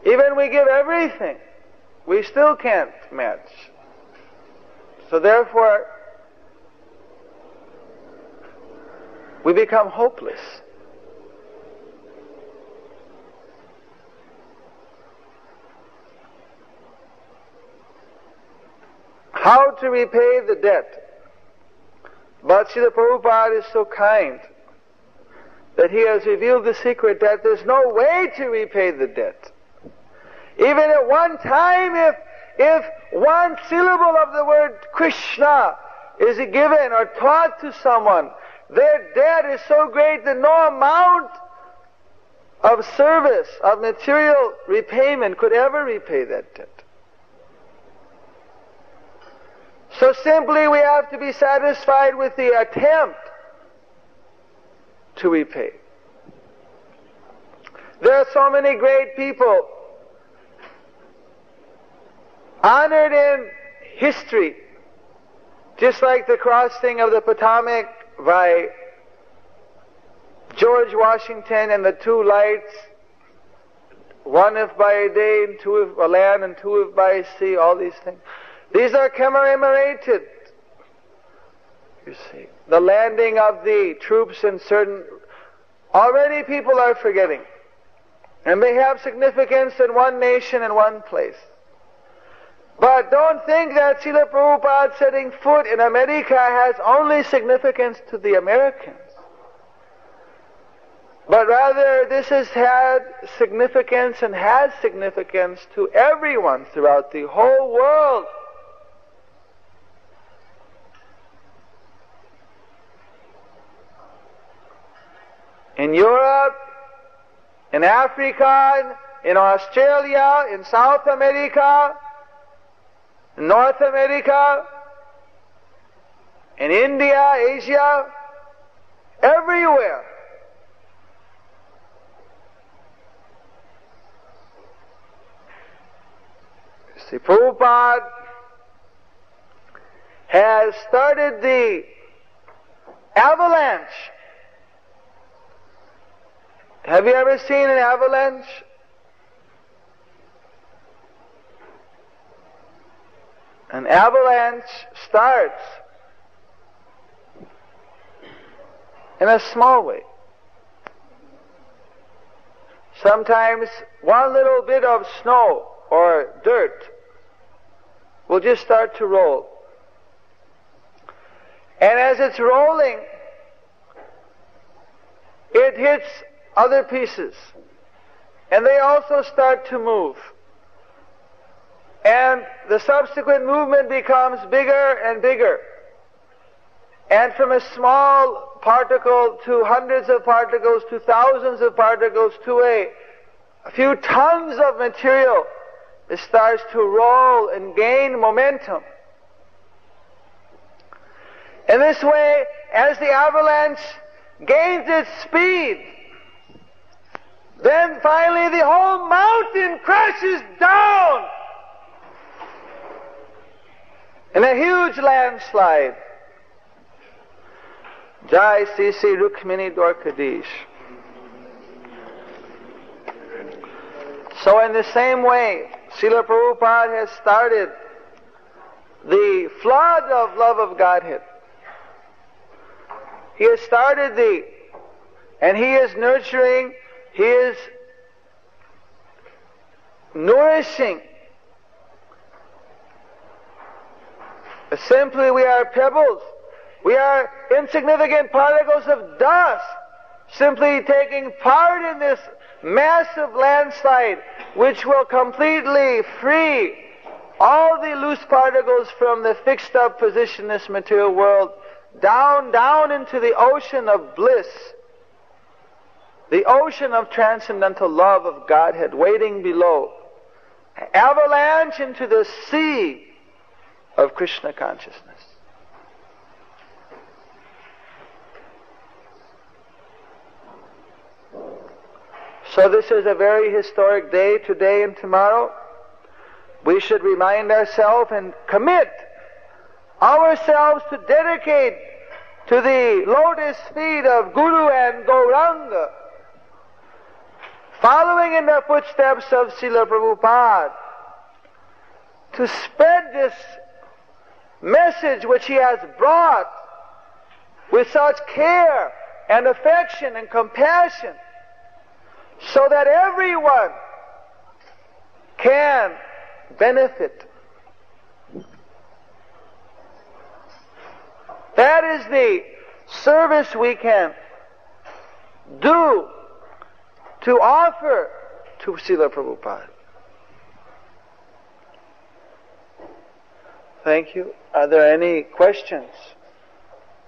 even we give everything, we still can't match. So therefore, we become hopeless. How to repay the debt? But Srila Prabhupada is so kind that he has revealed the secret that there's no way to repay the debt. Even at one time, if one syllable of the word Krishna is given or taught to someone, their debt is so great that no amount of service, of material repayment could ever repay that debt. So simply we have to be satisfied with the attempt to repay. There are so many great people honored in history, just like the crossing of the Potomac by George Washington and the two lights, one if by day and two if by land and two if by sea, all these things. These are commemorated. You see, the landing of the troops in certain, already people are forgetting. And they have significance in one nation and one place. But don't think that Srila Prabhupada setting foot in America has only significance to the Americans. But rather this has had significance and has significance to everyone throughout the whole world. In Europe, in Africa, in Australia, in South America, in North America, in India, Asia, everywhere. See, Prabhupada has started the avalanche. Have you ever seen an avalanche? An avalanche starts in a small way. Sometimes one little bit of snow or dirt will just start to roll. And as it's rolling, it hits other pieces. And they also start to move. And the subsequent movement becomes bigger and bigger. And from a small particle to hundreds of particles to thousands of particles to a few tons of material, it starts to roll and gain momentum. In this way, as the avalanche gains its speed, then finally the whole mountain crashes down in a huge landslide. Jai Sisi Rukmini Dwarkadish. So in the same way, Srila Prabhupada has started the flood of love of Godhead. He has started and he is nurturing, he is nourishing. Simply we are pebbles. We are insignificant particles of dust, simply taking part in this massive landslide which will completely free all the loose particles from the fixed up position in this material world down into the ocean of bliss, the ocean of transcendental love of Godhead waiting below. Avalanche into the sea of Krishna consciousness. So this is a very historic day, today and tomorrow. We should remind ourselves and commit ourselves to dedicate to the lotus feet of Guru and Gauranga, following in the footsteps of Srila Prabhupada, to spread this message which he has brought with such care and affection and compassion, so that everyone can benefit. That is the service we can do to offer to Srila Prabhupada? Thank you. Are there any questions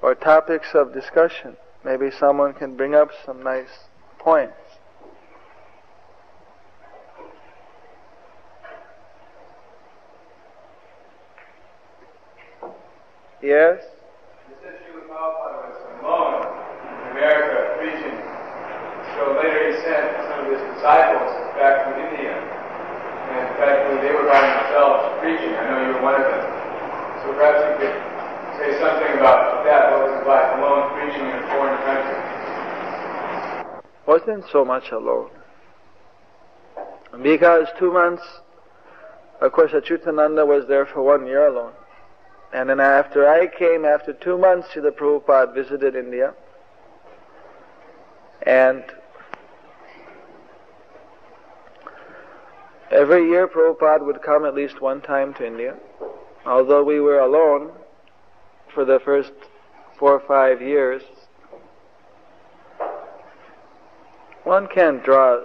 or topics of discussion? Maybe someone can bring up some nice points. Yes? You said Srila Prabhupada was alone in America preaching. So later he sent some of his disciples back to India. And practically they were by themselves preaching. I know you were one of them. So perhaps you could say something about that. What was it like alone preaching in a foreign country? Wasn't so much alone. Because 2 months, of course, Achyutananda was there for 1 year alone. And then after I came, after 2 months, Srila Prabhupada visited India. And every year Prabhupada would come at least one time to India. Although we were alone for the first 4 or 5 years, one can't draw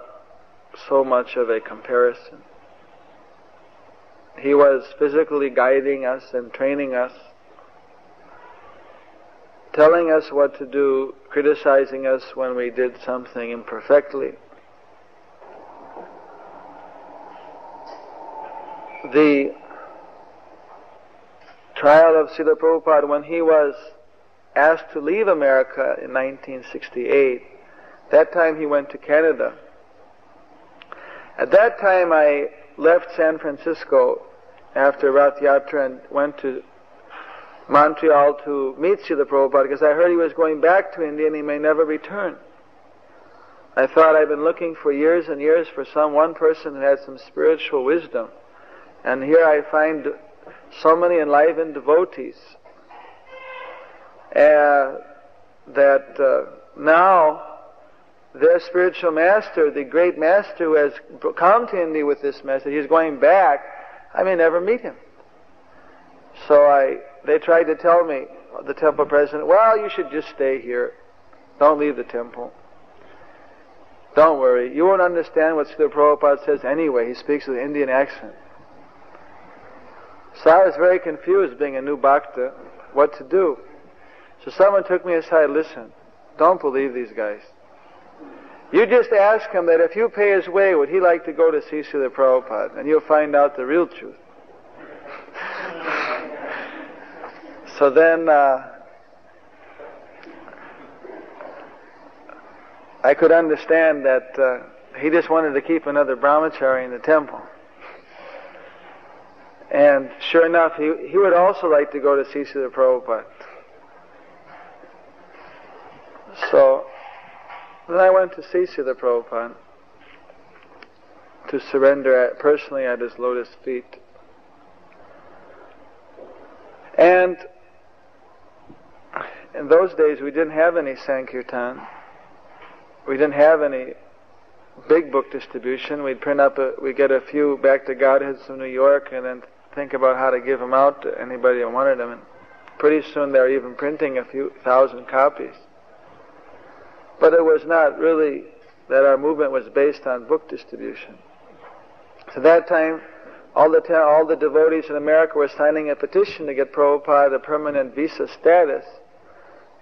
so much of a comparison. He was physically guiding us and training us, telling us what to do, criticizing us when we did something imperfectly. The trial of Srila Prabhupada, when he was asked to leave America in 1968, that time he went to Canada. At that time I left San Francisco after Rath Yatra and went to Montreal to meet Srila Prabhupada because I heard he was going back to India and he may never return. I thought I'd been looking for years and years for one person who had some spiritual wisdom. And here I find so many enlivened devotees that now their spiritual master, the great master who has come to India with this message, he's going back, I may never meet him. So they tried to tell me, the temple president, well, you should just stay here. Don't leave the temple. Don't worry. You won't understand what Srila Prabhupada says anyway. He speaks with an Indian accent. So I was very confused, being a new bhakta, what to do. So someone took me aside, listen, don't believe these guys. You just ask him that if you pay his way, would he like to go to see Srila Prabhupada? And you'll find out the real truth. So then I could understand that he just wanted to keep another brahmachari in the temple. And sure enough, he would also like to go to see Srila Prabhupada. So then I went to see Srila Prabhupada to surrender personally at his lotus feet. And in those days we didn't have any Sankirtan. We didn't have any big book distribution. We'd get a few back to Godheads from New York and then think about how to give them out to anybody that wanted them. And pretty soon they were even printing a few thousand copies. But it was not really that our movement was based on book distribution. So that time, all the devotees in America were signing a petition to get Prabhupada a permanent visa status.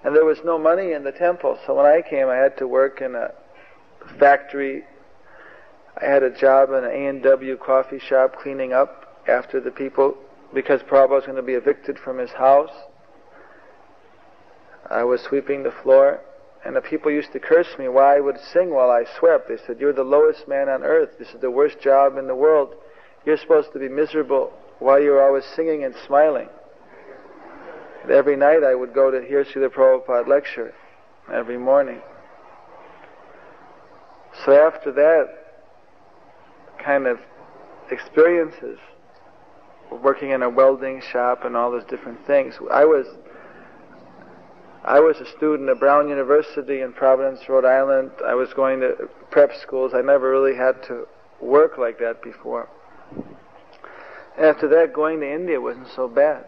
And there was no money in the temple. So when I came, I had to work in a factory. I had a job in an A&W coffee shop cleaning up after the people, because Prabhupada was going to be evicted from his house. I was sweeping the floor, and the people used to curse me why I would sing while I swept. They said, "You're the lowest man on earth. This is the worst job in the world. You're supposed to be miserable while you're always singing and smiling." And every night I would go to hear Srila Prabhupada lecture, every morning. So after that kind of experiences, working in a welding shop and all those different things, I was a student at Brown University in Providence, Rhode Island. I was going to prep schools. I never really had to work like that before. After that, going to India wasn't so bad.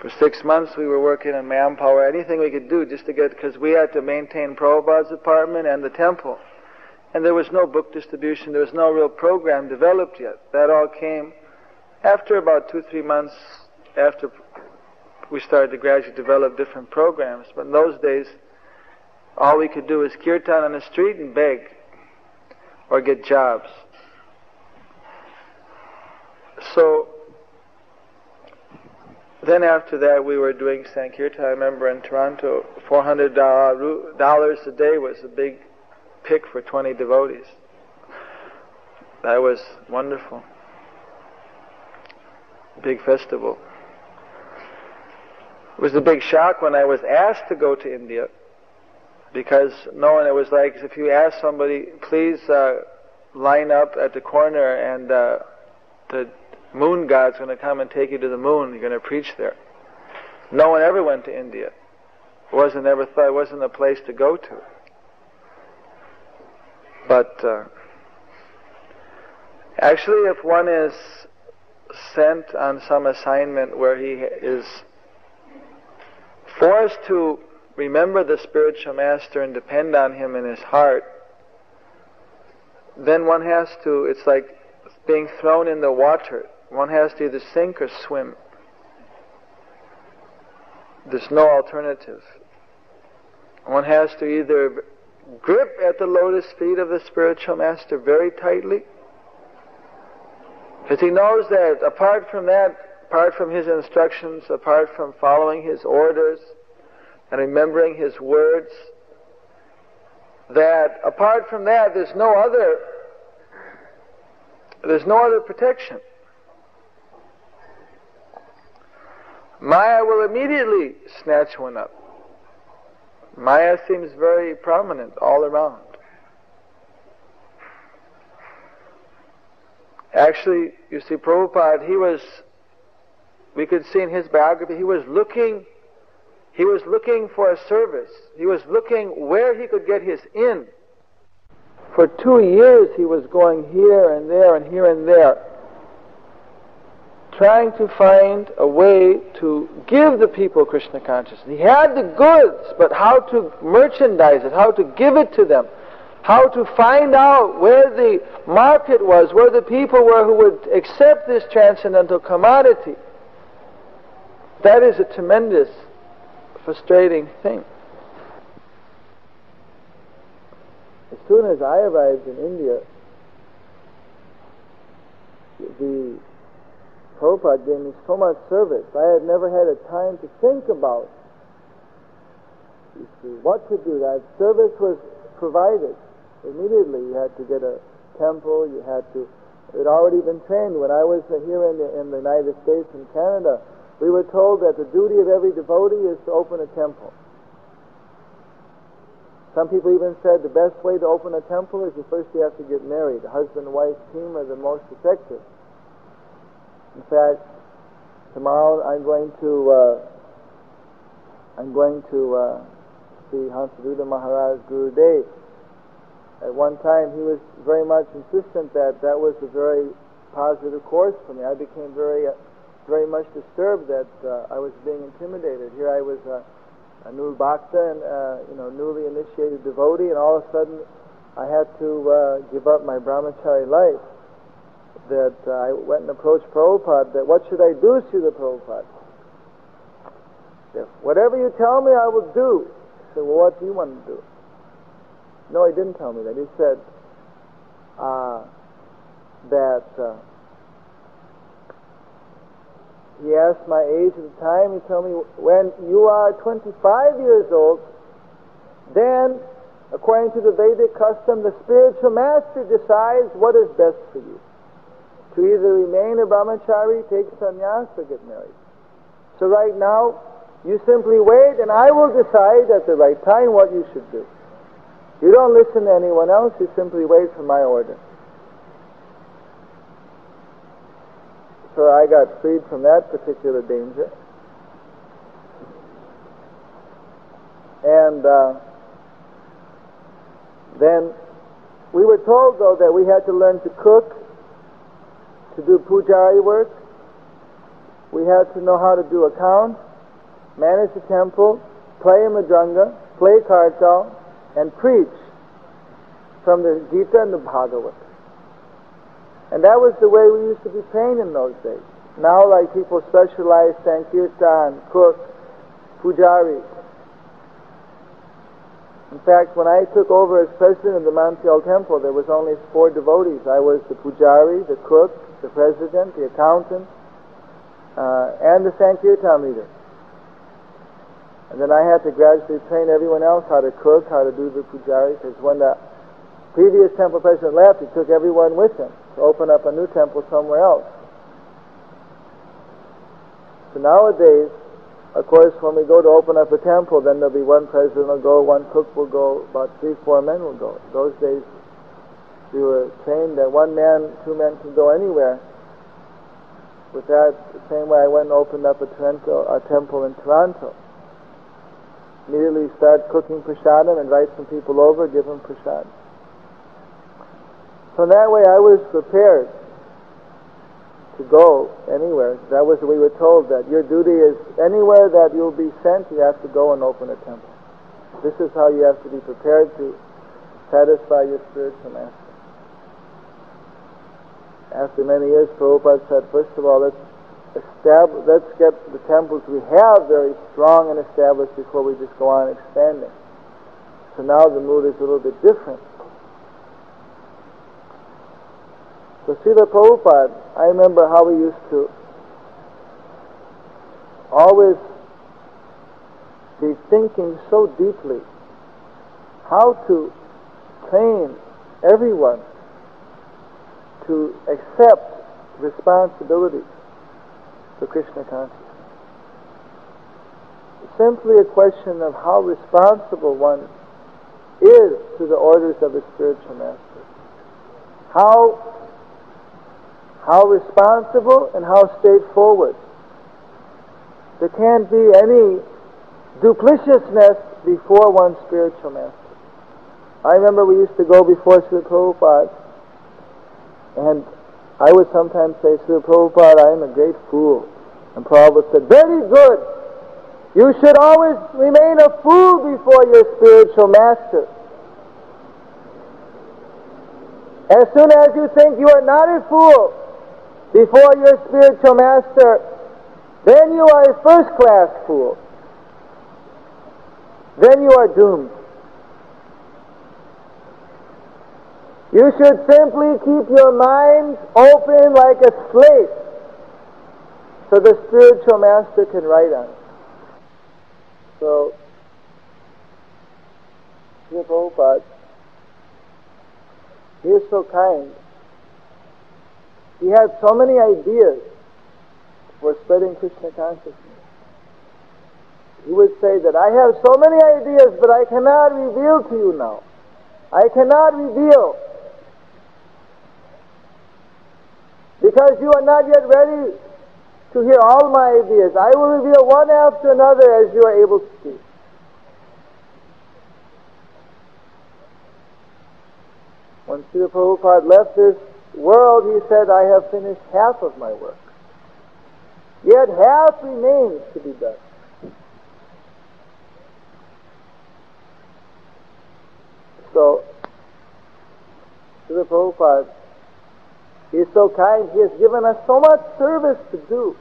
For 6 months we were working on manpower, anything we could do just to get, because we had to maintain Prabhupada's apartment and the temple. And there was no book distribution, there was no real program developed yet. That all came after about 2-3 months after we started to gradually develop different programs. But in those days, all we could do was kirtan on the street and beg or get jobs. So then after that we were doing Sankirtan. I remember in Toronto, $400 a day was a big pick for 20 devotees. That was wonderful. Big festival. It was a big shock when I was asked to go to India, because knowing it was like, if you ask somebody, please line up at the corner and the moon god's going to come and take you to the moon, you're going to preach there. No one ever went to India. It wasn't a place to go to. But actually, if one is sent on some assignment where he is forced to remember the spiritual master and depend on him in his heart, then one has to, it's like being thrown in the water. One has to either sink or swim. There's no alternative. One has to either grip at the lotus feet of the spiritual master very tightly, because he knows that apart from his instructions, apart from following his orders and remembering his words, that apart from that there's no other protection. Maya will immediately snatch one up. Maya seems very prominent all around. Actually, you see, Prabhupada, we could see in his biography, he was looking for a service. He was looking where he could get his in. For 2 years he was going here and there and here and there, trying to find a way to give the people Krishna consciousness. He had the goods, but how to merchandise it, how to give it to them, how to find out where the market was, where the people were who would accept this transcendental commodity. That is a tremendous, frustrating thing. As soon as I arrived in India, the Prabhupada gave me so much service. I had never had a time to think about, you see, what to do. That service was provided immediately. You had to get a temple. It had already been trained. When I was here in the United States and Canada, we were told that the duty of every devotee is to open a temple. Some people even said the best way to open a temple is first you have to get married. The husband and wife team are the most effective. In fact, tomorrow I'm going to see Hansaduta Maharaj Gurudev. At one time he was very much insistent that was a very positive course for me. I became very much disturbed that I was being intimidated. Here I was a new bhakta and newly initiated devotee, and all of a sudden I had to give up my brahmachari life. That I went and approached Prabhupada, that what should I do, Srila Prabhupada? Whatever you tell me, I will do. I said, well, what do you want to do? No, he didn't tell me that. He said he asked my age at the time. He told me, when you are 25 years old, then, according to the Vedic custom, the spiritual master decides what is best for you. To either remain a brahmachari, take sannyas, or get married. So right now, you simply wait, and I will decide at the right time what you should do. You don't listen to anyone else, you simply wait for my order. So I got freed from that particular danger. And then we were told, though, that we had to learn to cook, to do pujari work. We had to know how to do accounts. manage the temple, play mridanga, play kartal, and preach from the Gita and the Bhagavad. And that was the way we used to be trained in those days. Now, like, people specialize Sankirtan, cook, pujari. In fact, when I took over as president of the Mantial Temple, there was only 4 devotees. I was the pujari, the cook, the president, the accountant, and the Sankirtan leader. And then I had to gradually train everyone else how to cook, how to do the pujari, because when the previous temple president left, he took everyone with him to open up a new temple somewhere else. So nowadays, of course, when we go to open up a temple, then there'll be one president will go, one cook will go, about 3-4 men will go. Those days, we were trained that 1 man, 2 men can go anywhere. With that, the same way I went and opened up a temple in Toronto. Immediately start cooking prasadam, invite some people over, give them prasadam. So in that way I was prepared to go anywhere. That was, we were told that your duty is anywhere that you'll be sent, you have to go and open a temple. This is how you have to be prepared to satisfy your spiritual master. After many years, Prabhupada said, first of all, let's get the temples we have very strong and established before we just go on expanding. So now the mood is a little bit different. So Srila Prabhupada, I remember how we used to always be thinking so deeply how to train everyone to accept responsibility for Krishna consciousness. It's simply a question of how responsible one is to the orders of the spiritual master. How responsible and how straightforward. There can't be any duplicitousness before one's spiritual master. I remember we used to go before Srila Prabhupada, and I would sometimes say, Srila Prabhupada, I am a great fool. And Prabhupada said, very good. You should always remain a fool before your spiritual master. As soon as you think you are not a fool before your spiritual master, then you are a first-class fool. Then you are doomed. You should simply keep your mind open like a slate so the spiritual master can write on it. So, Srila Prabhupada, he is so kind. He had so many ideas for spreading Krishna consciousness. He would say that I have so many ideas, but I cannot reveal to you now. I cannot reveal. Because you are not yet ready to hear all my ideas. I will reveal one after another as you are able to see. When Srila Prabhupada left this world, he said, I have finished half of my work. Yet half remains to be done. So, Srila Prabhupada, he is so kind, he has given us so much service to do.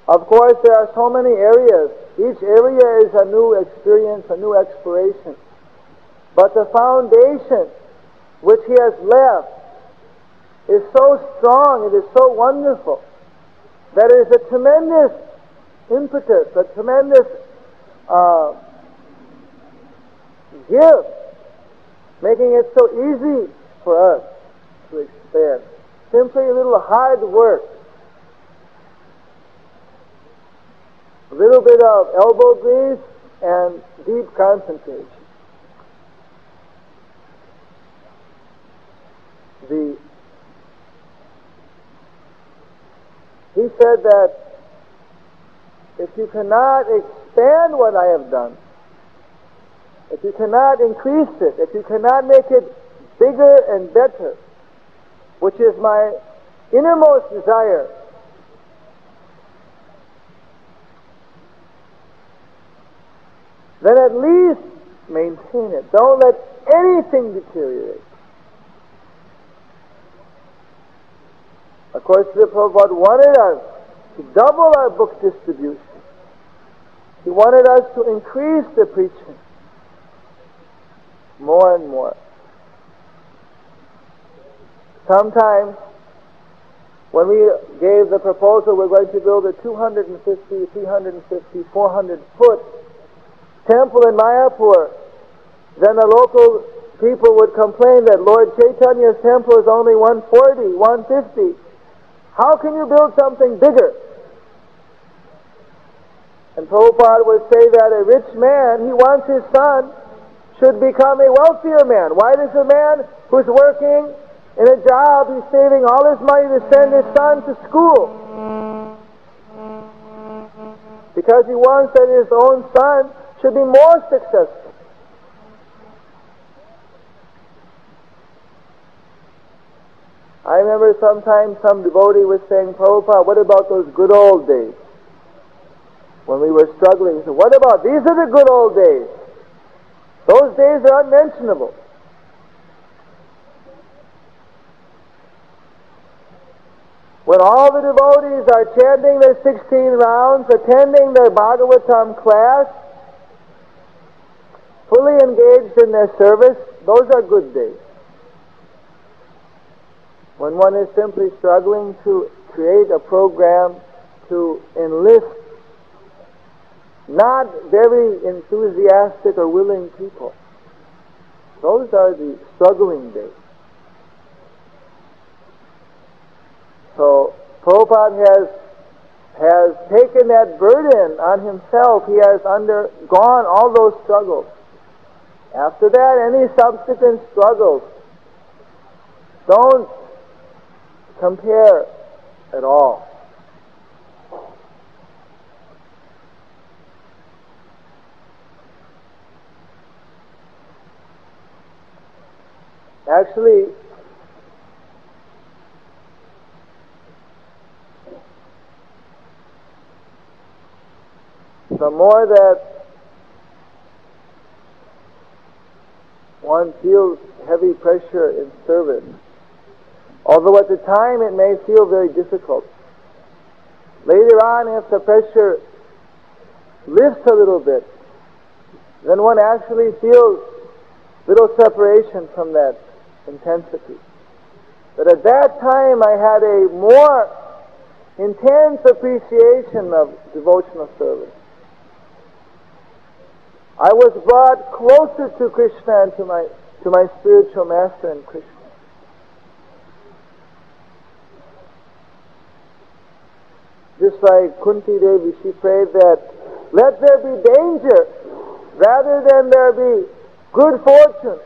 Of course, there are so many areas. Each area is a new experience, a new exploration. But the foundation which he has left is so strong, it is so wonderful, that it is a tremendous impetus, a tremendous gift, making it so easy for us to expand. Simply a little hard work, a little bit of elbow grease and deep concentration. He said that if you cannot expand what I have done, if you cannot increase it, if you cannot make it bigger and better, which is my innermost desire, then at least maintain it. Don't let anything deteriorate. Of course, Srila Prabhupada wanted us to double our book distribution. He wanted us to increase the preaching more and more. Sometimes, when we gave the proposal, we're going to build a 250, 350, 400-foot temple in Mayapur, then the local people would complain that Lord Chaitanya's temple is only 140, 150. How can you build something bigger? And Prabhupada would say that a rich man, he wants his son should become a wealthier man. Why does a man who's working in a job, he's saving all his money to send his son to school? Because he wants that his own son should be more successful. I remember sometimes some devotee was saying, Prabhupada, what about those good old days? When we were struggling, he said, what about, these are the good old days. Those days are unmentionable. When all the devotees are chanting their 16 rounds, attending their Bhagavatam class, fully engaged in their service, those are good days. When one is simply struggling to create a program to enlist not very enthusiastic or willing people, those are the struggling days. So Prabhupada has taken that burden on himself. He has undergone all those struggles. After that, any subsequent struggles don't compare at all. Actually, the more that one feels heavy pressure in service, although at the time it may feel very difficult, later on if the pressure lifts a little bit, then one actually feels little separation from that intensity. But at that time I had a more intense appreciation of devotional service. I was brought closer to Krishna and to my spiritual master in Krishna. Just like Kunti Devi, she prayed that, let there be danger rather than there be good fortune,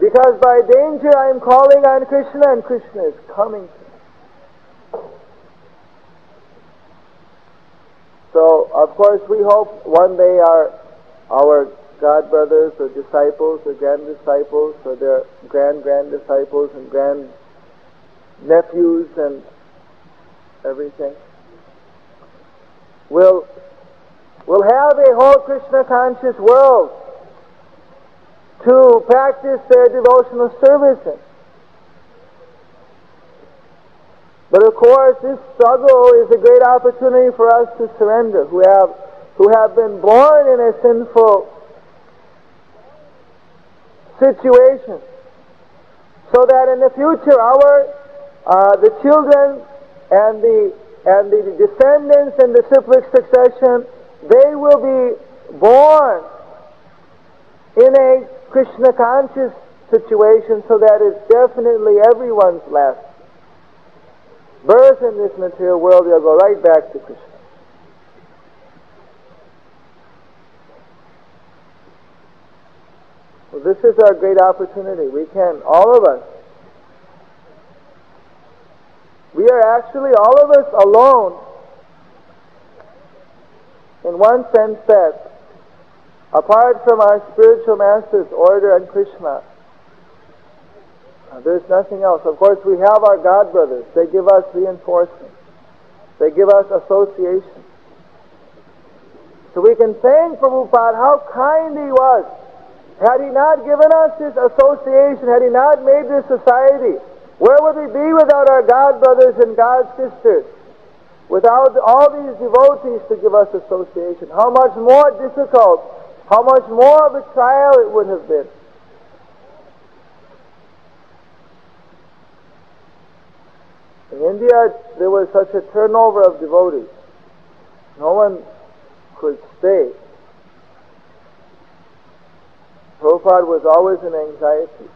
because by danger I am calling on Krishna and Krishna is coming to me. So, of course, we hope one day our God brothers or disciples or grand disciples or their grand disciples and grand nephews and everything will have a whole Krishna conscious world to practice their devotional service in. But of course, this struggle is a great opportunity for us to surrender, who have been born in a sinful situation, so that in the future the children and the descendants in the disciplic succession, they will be born in a Krishna conscious situation, so that it's definitely everyone's last birth in this material world. They'll go right back to Krishna. Well, this is our great opportunity. We can, all of us, we are actually all of us alone in one sense, that apart from our spiritual master's order and Krishna, there's nothing else. Of course, we have our God brothers. They give us reinforcement. They give us association. So we can thank Prabhupada how kind he was. Had he not given us this association, had he not made this society, where would we be without our God brothers and God sisters? Without all these devotees to give us association, how much more difficult, how much more of a trial it would have been. In India, there was such a turnover of devotees. No one could stay. Prabhupada was always in anxiety.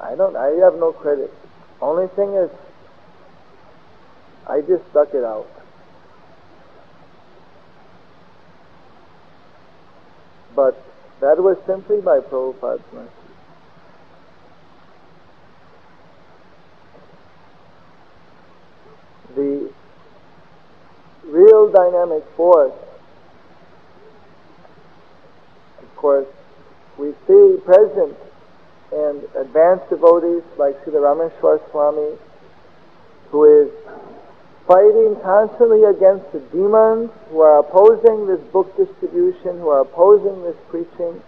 I have no credit. Only thing is, I just stuck it out. But that was simply by Prabhupada's mercy. The real dynamic force, of course, we see present in advanced devotees like Srila Rameshwar Swami, who is fighting constantly against the demons who are opposing this book distribution, who are opposing this preaching.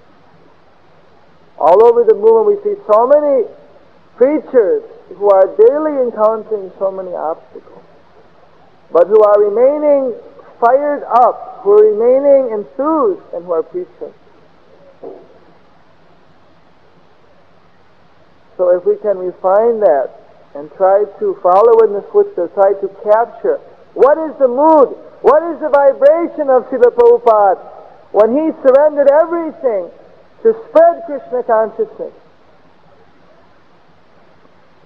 All over the movement we see so many preachers who are daily encountering so many obstacles, but who are remaining fired up, who are remaining enthused, and who are preaching. So if we can refine that and try to follow in the footsteps, try to capture what is the mood, what is the vibration of Srila Prabhupada when he surrendered everything to spread Krishna consciousness,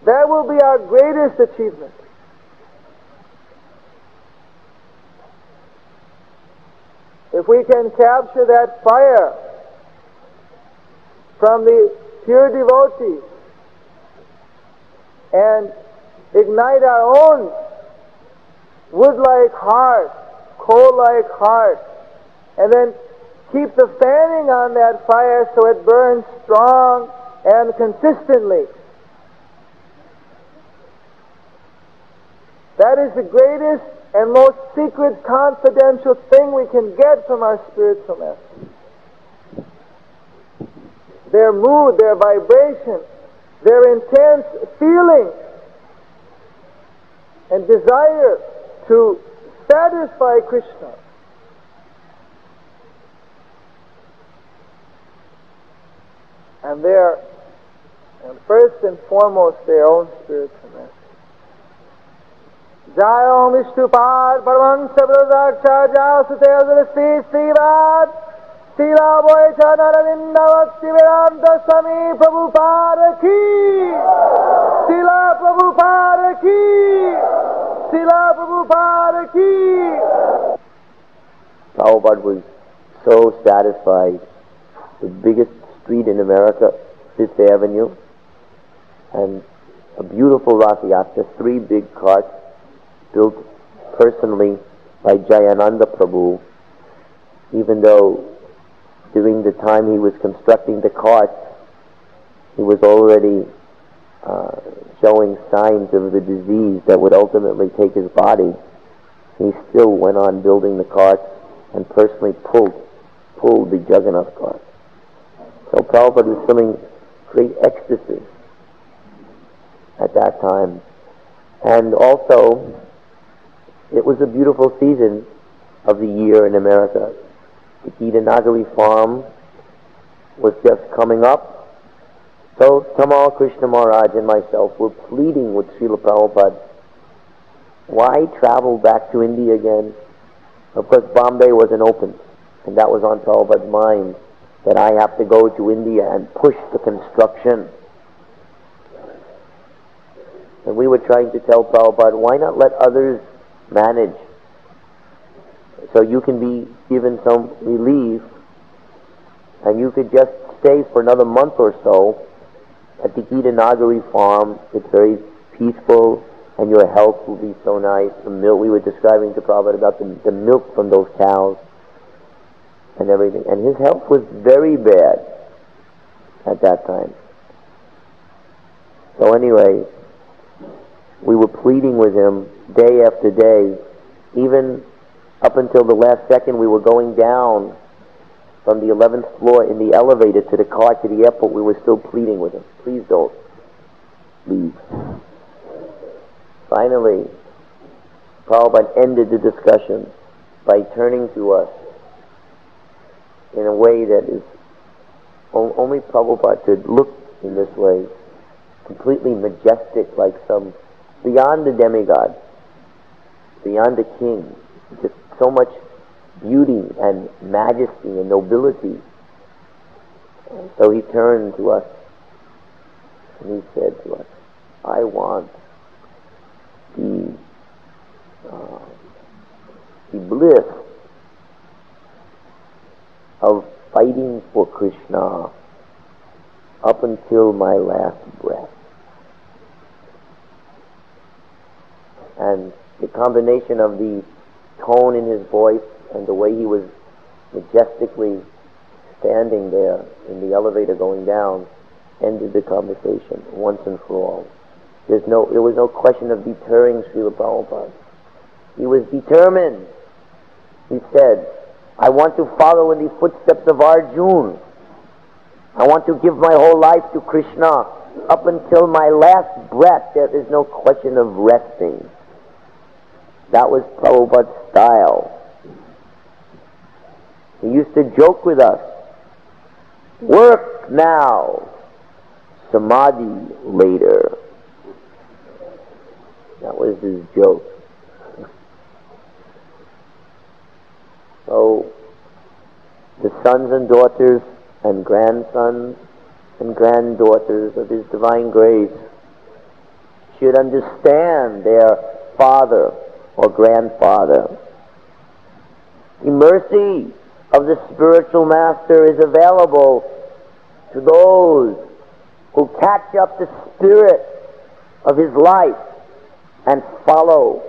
that will be our greatest achievement. If we can capture that fire from the pure devotees and ignite our own wood-like heart, coal-like heart, and then keep the fanning on that fire so it burns strong and consistently. That is the greatest and most secret, confidential thing we can get from our spiritual masters. Their mood, their vibration, their intense feeling and desire to satisfy Krishna. And first and foremost, their own spiritual master. Jai Om Vishnupad Paramahansa Pradaksha Jai Sutaya Sri Srivad Śrīla Prabhupada Bhakti Vedanta Swami Prabhupada Ki Śrīla Prabhupada Ki Śrīla Prabhupada Ki. Prabhupada was so satisfied. The biggest street in America, Fifth Avenue, and a beautiful Rathayatra, 3 big carts built personally by Jayananda Prabhu, even though during the time he was constructing the carts, he was already showing signs of the disease that would ultimately take his body. He still went on building the carts and personally pulled the Jagannath cart. So Prabhupada was feeling great ecstasy at that time. And also, it was a beautiful season of the year in America. The Gita Nagari farm was just coming up. So Tamal Krishna Maharaj and myself were pleading with Srila Prabhupada, why travel back to India again? Of course, Bombay wasn't open, and that was on Prabhupada's mind, that I have to go to India and push the construction. And we were trying to tell Prabhupada, why not let others manage, so you can be given some relief, and you could just stay for another month or so at the Gita Nagari farm. It's very peaceful, and your health will be so nice. The milk, we were describing to Prabhupada about the milk from those cows and everything. And his health was very bad at that time. So anyway, we were pleading with him day after day. Even Up until the last second we were going down from the 11th floor in the elevator to the car to the airport, we were still pleading with him. Please don't leave. Finally, Prabhupada ended the discussion by turning to us in a way that is only Prabhupada could look in this way, completely majestic, like some beyond the demigod, beyond the king, just so much beauty and majesty and nobility. So he turned to us and he said to us, I want the bliss of fighting for Krishna up until my last breath. And the combination of the tone in his voice and the way he was majestically standing there in the elevator going down ended the conversation once and for all. There was no question of deterring Srila Prabhupada. He was determined. He said, I want to follow in the footsteps of Arjuna. I want to give my whole life to Krishna. Up until my last breath, there is no question of resting. That was Prabhupada's style. He used to joke with us, work now, samadhi later. That was his joke. So, the sons and daughters and grandsons and granddaughters of His Divine Grace should understand their father or grandfather. The mercy of the spiritual master is available to those who catch up the spirit of his life and follow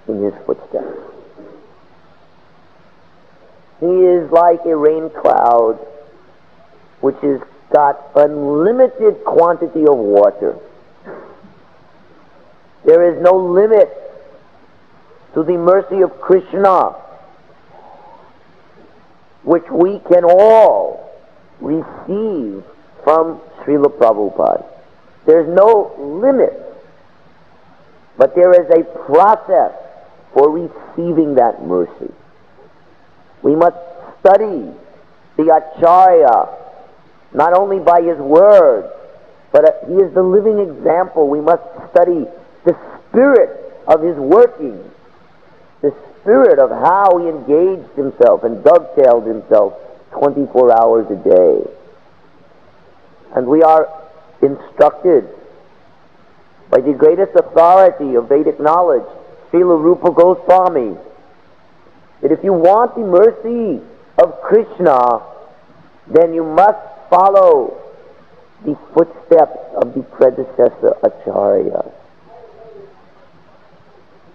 in his footsteps. He is like a rain cloud which has got unlimited quantity of water. There is no limit to the mercy of Krishna, which we can all receive from Srila Prabhupada. There's no limit, but there is a process for receiving that mercy. We must study the Acharya, not only by his words, but he is the living example. We must study the spirit of his working, the spirit of how he engaged himself and dovetailed himself 24 hours a day. And we are instructed by the greatest authority of Vedic knowledge, Srila Rupa Goswami, that if you want the mercy of Krishna, then you must follow the footsteps of the predecessor Acharyas.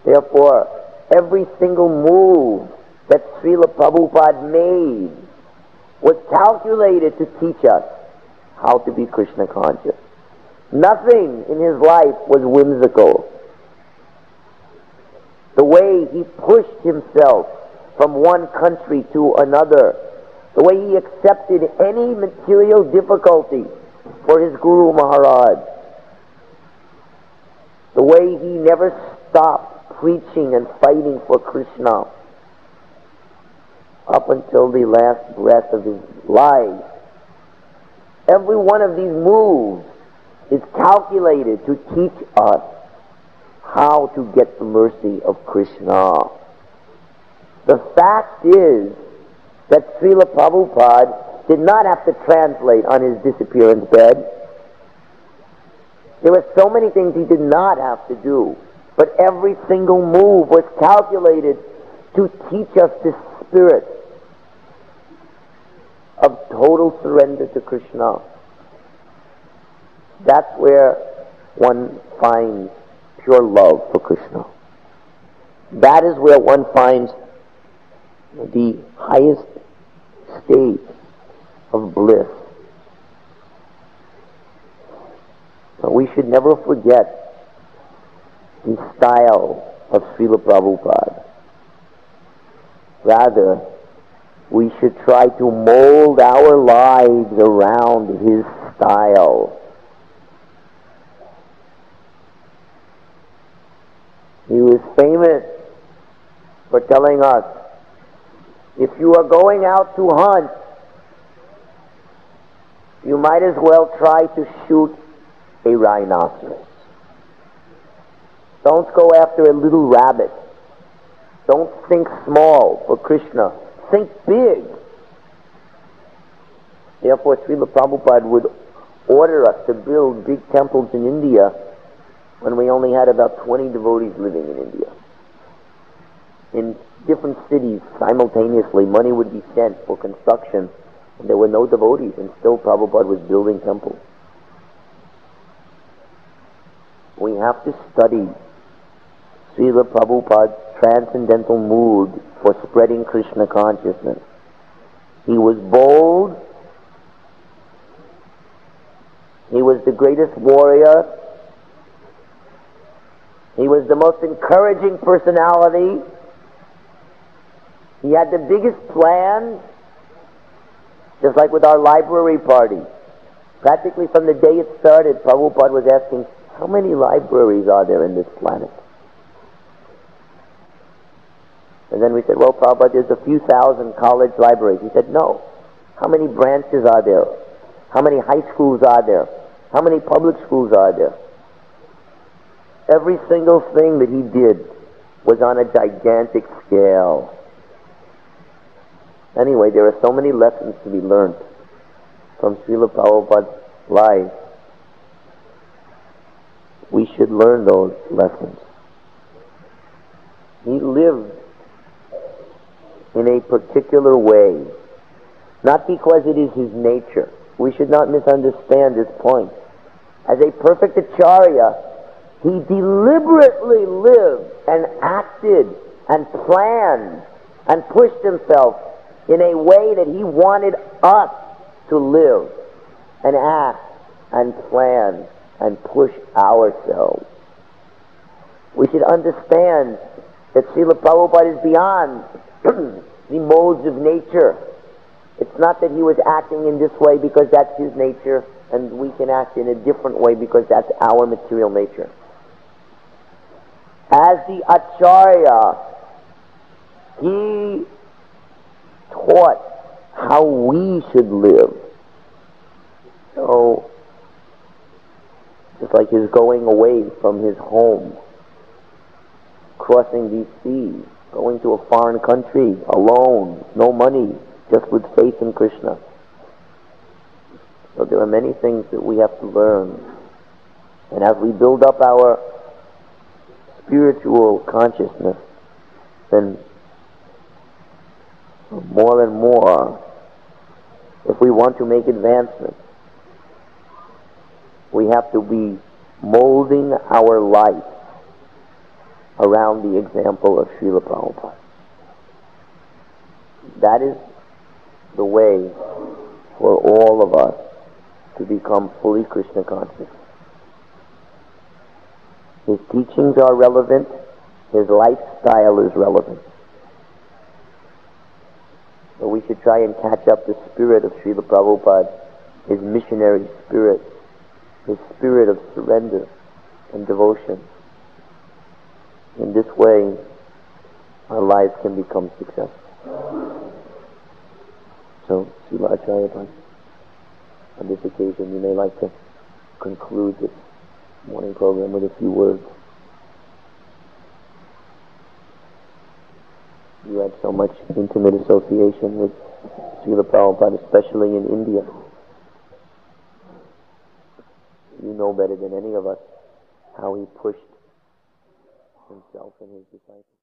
Therefore, every single move that Srila Prabhupada made was calculated to teach us how to be Krishna conscious. Nothing in his life was whimsical. The way he pushed himself from one country to another, the way he accepted any material difficulty for his Guru Maharaj, the way he never stopped preaching and fighting for Krishna up until the last breath of his life. Every one of these moves is calculated to teach us how to get the mercy of Krishna. The fact is that Srila Prabhupada did not have to translate on his disappearance bed. There were so many things he did not have to do, but every single move was calculated to teach us the spirit of total surrender to Krishna. That's where one finds pure love for Krishna. That is where one finds the highest state of bliss. But we should never forget the style of Srila Prabhupada. Rather, we should try to mold our lives around his style. He was famous for telling us, if you are going out to hunt, you might as well try to shoot a rhinoceros. Don't go after a little rabbit. Don't think small for Krishna. Think big. Therefore, Srila Prabhupada would order us to build big temples in India when we only had about 20 devotees living in India. In different cities, simultaneously, money would be sent for construction, and there were no devotees, and still Prabhupada was building temples. We have to study Srila Prabhupada's transcendental mood for spreading Krishna consciousness. He was bold. He was the greatest warrior. He was the most encouraging personality. He had the biggest plans, just like with our library party. Practically from the day it started, Prabhupada was asking, how many libraries are there in this planet? And then we said, well, Prabhupada, there's a few thousand college libraries. He said, no. How many branches are there? How many high schools are there? How many public schools are there? Every single thing that he did was on a gigantic scale. Anyway, there are so many lessons to be learned from Srila Prabhupada's life. We should learn those lessons. He lived in a particular way, not because it is his nature. We should not misunderstand this point. As a perfect acharya, he deliberately lived and acted and planned and pushed himself in a way that he wanted us to live and act and plan and push ourselves. We should understand that Srila Prabhupada is beyond the modes of nature. It's not that he was acting in this way because that's his nature and we can act in a different way because that's our material nature. As the Acharya, he taught how we should live. So, just like his going away from his home, crossing these seas, going to a foreign country, alone, no money, just with faith in Krishna. So there are many things that we have to learn. And as we build up our spiritual consciousness, then more and more, if we want to make advancement, we have to be molding our life around the example of Srila Prabhupada. That is the way for all of us to become fully Krishna conscious. His teachings are relevant, his lifestyle is relevant. So we should try and catch up the spirit of Srila Prabhupada, his missionary spirit, his spirit of surrender and devotion. In this way, our lives can become successful. So, Srila Jayapataka, on this occasion, you may like to conclude this morning program with a few words. You had so much intimate association with Srila Prabhupada, especially in India. You know better than any of us how he pushed himself and his disciples.